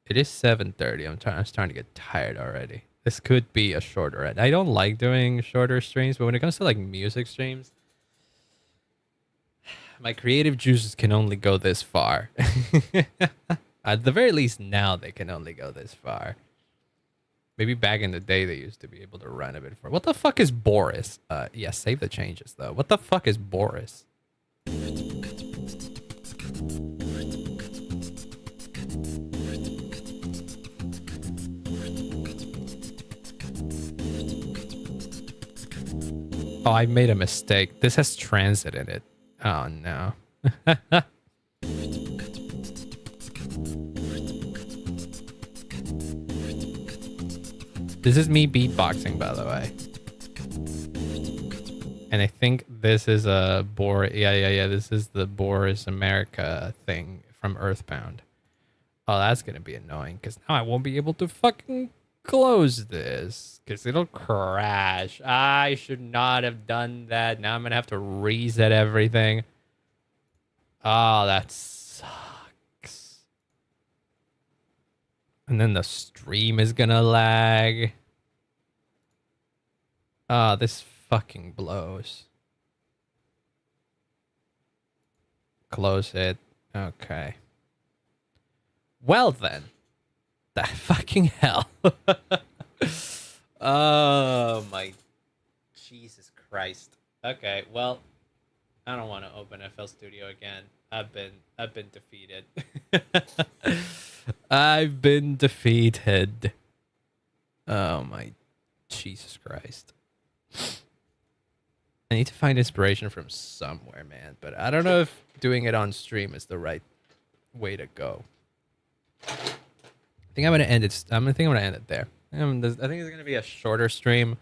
It is 7:30. I'm starting to get tired already. This could be a shorter end. I don't like doing shorter streams, but when it comes to like music streams, my creative juices can only go this far. At the very least, now they can only go this far. Maybe back in the day, they used to be able to run a bit far. What the fuck is Boris? Yeah, save the changes, though. What the fuck is Boris? Oh, I made a mistake. This has transit in it. Oh, no. This is me beatboxing, by the way. And I think this is a Yeah. This is the Boris America thing from Earthbound. Oh, that's going to be annoying because now I won't be able to fucking close this because it'll crash. I should not have done that. Now I'm going to have to reset everything. Oh, that sucks. And then the stream is going to lag. Oh, this fucking blows. Close it. Okay. Well then. That fucking hell. Oh my Jesus Christ. Okay, well, I don't want to open FL Studio again. I've been defeated. I've been defeated. Oh my Jesus Christ. I need to find inspiration from somewhere, man, but I don't know if doing it on stream is the right way to go. I think I'm gonna end it. I think I'm gonna end it there. I think it's gonna be a shorter stream,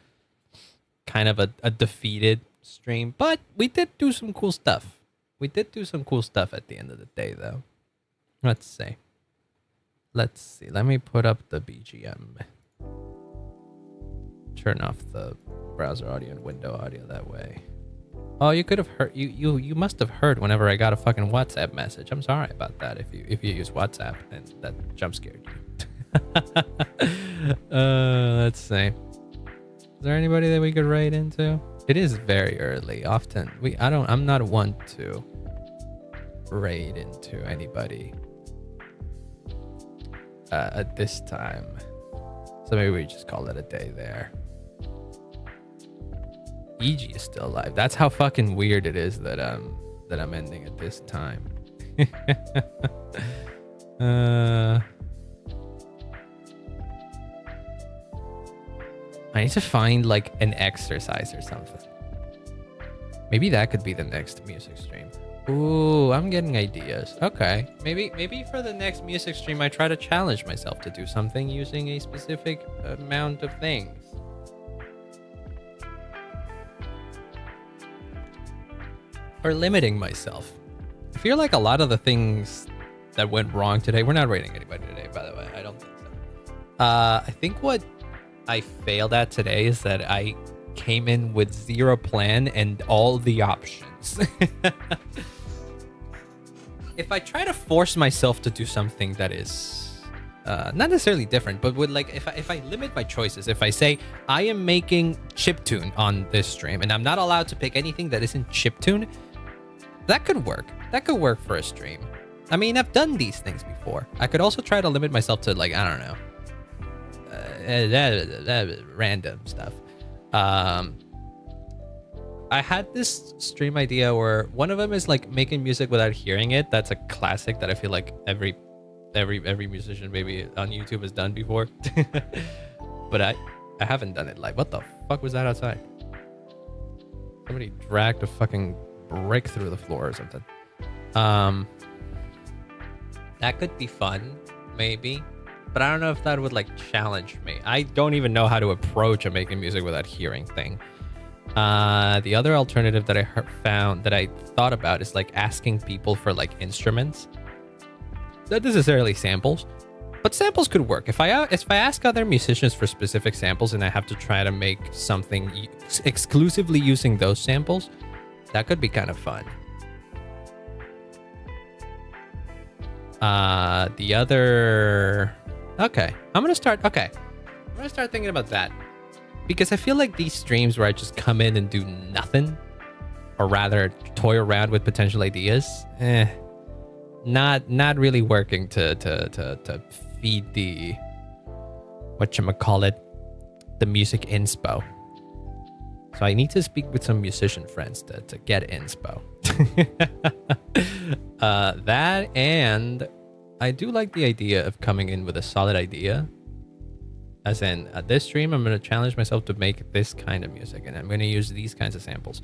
kind of a defeated stream, but we did do some cool stuff. We did do some cool stuff at the end of the day, though. Let's see. Let's see. Let me put up the BGM. Turn off the browser audio and window audio that way. Oh, you could have heard. You must have heard whenever I got a fucking WhatsApp message. I'm sorry about that. If you use WhatsApp and that jump scared you. Let's see. Is there anybody that we could raid into? It is very early. Often I'm not one to raid into anybody at this time. So maybe we just call it a day there. EG is still alive. That's how fucking weird it is that I'm ending at this time. I need to find like an exercise or something. Maybe that could be the next music stream. Ooh, I'm getting ideas. Okay. Maybe for the next music stream I try to challenge myself to do something using a specific amount of things. Or limiting myself. I feel like a lot of the things that went wrong today, we're not rating anybody today, by the way. I don't think so. I think what I failed at today is that I came in with zero plan and all the options. if I try to force myself to do something that is not necessarily different, but would like if I limit my choices, if I say I am making chiptune on this stream and I'm not allowed to pick anything that isn't chiptune, that could work. That could work for a stream. I mean, I've done these things before. I could also try to limit myself to like, I don't know, random stuff. I had this stream idea where one of them is like making music without hearing it. That's a classic that I feel like every musician maybe on YouTube has done before. But I haven't done it live. What the fuck was that outside? Somebody dragged a fucking brick through the floor or something. That could be fun, maybe. But I don't know if that would like challenge me. I don't even know how to approach a making music without hearing thing. The other alternative that I found that I thought about is like asking people for like instruments. Not necessarily samples, but samples could work. If I ask other musicians for specific samples and I have to try to make something exclusively using those samples, that could be kind of fun. The other... Okay, I'm gonna start thinking about that. Because I feel like these streams where I just come in and do nothing, or rather toy around with potential ideas, not really working to feed the whatchamacallit, the music inspo. So I need to speak with some musician friends to get inspo. That, and I do like the idea of coming in with a solid idea. As in, at this stream, I'm going to challenge myself to make this kind of music, and I'm going to use these kinds of samples.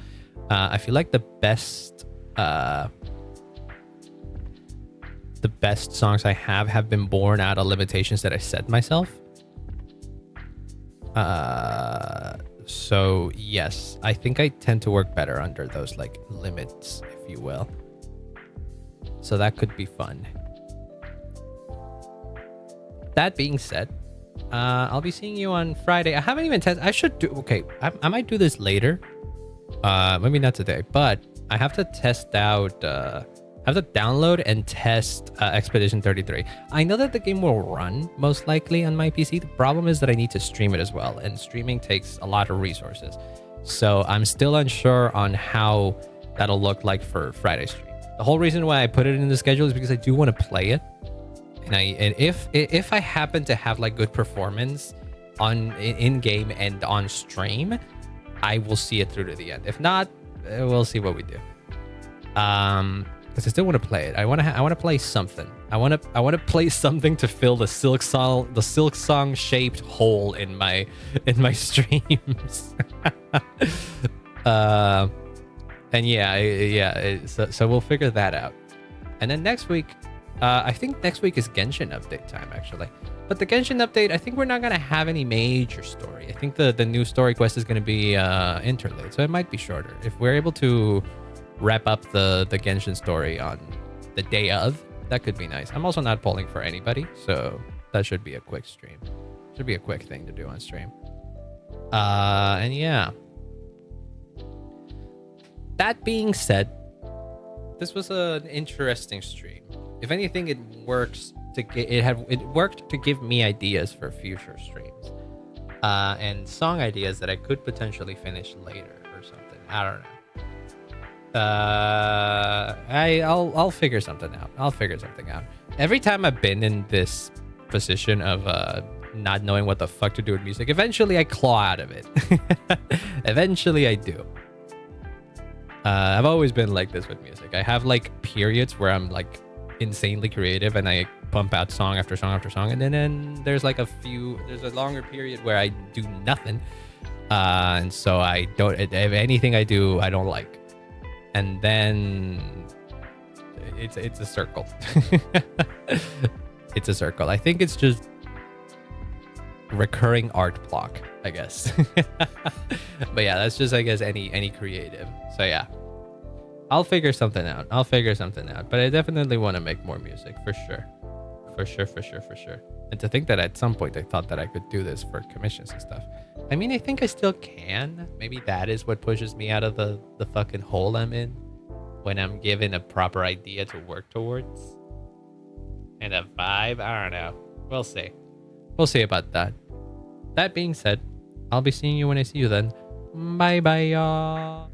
I feel like the best songs I have been born out of limitations that I set myself. So yes, I think I tend to work better under those like limits, if you will. So that could be fun. That being said, I'll be seeing you on Friday. I haven't even tested. I should do. Okay, I might do this later. Maybe not today, but I have to test out. I have to download and test Expedition 33. I know that the game will run most likely on my PC. The problem is that I need to stream it as well, and streaming takes a lot of resources. So I'm still unsure on how that'll look like for Friday stream. The whole reason why I put it in the schedule is because I do want to play it. And if I happen to have like good performance on in game and on stream, I will see it through to the end. If not, we'll see what we do. Because I still want to play it. I want to play something. I want to play something to fill the Silk Song shaped hole in my streams. And so we'll figure that out. And then next week. I think next week is Genshin update time, actually. But the Genshin update, I think we're not going to have any major story. I think the new story quest is going to be interlude, so it might be shorter. If we're able to wrap up the Genshin story on the day of, that could be nice. I'm also not polling for anybody, so that should be a quick stream. Should be a quick thing to do on stream. And yeah. That being said, this was an interesting stream. If anything, it works it worked to give me ideas for future streams, and song ideas that I could potentially finish later or something. I don't know. I'll figure something out. Every time I've been in this position of not knowing what the fuck to do with music, eventually I claw out of it. Eventually I do. I've always been like this with music. I have like periods where I'm like insanely creative and I pump out song after song after song, and then there's like there's a longer period where I do nothing, and so I don't, if anything I do I don't like, and then it's a circle. It's a circle. I think it's just recurring art block, I guess. But yeah, that's just, I guess, any creative. So yeah, I'll figure something out. But I definitely want to make more music, for sure. And to think that at some point I thought that I could do this for commissions and stuff. I mean, I think I still can. Maybe that is what pushes me out of the fucking hole I'm in. when I'm given a proper idea to work towards. And a vibe, I don't know. We'll see. We'll see about that. That being said, I'll be seeing you when I see you then. Bye bye, y'all.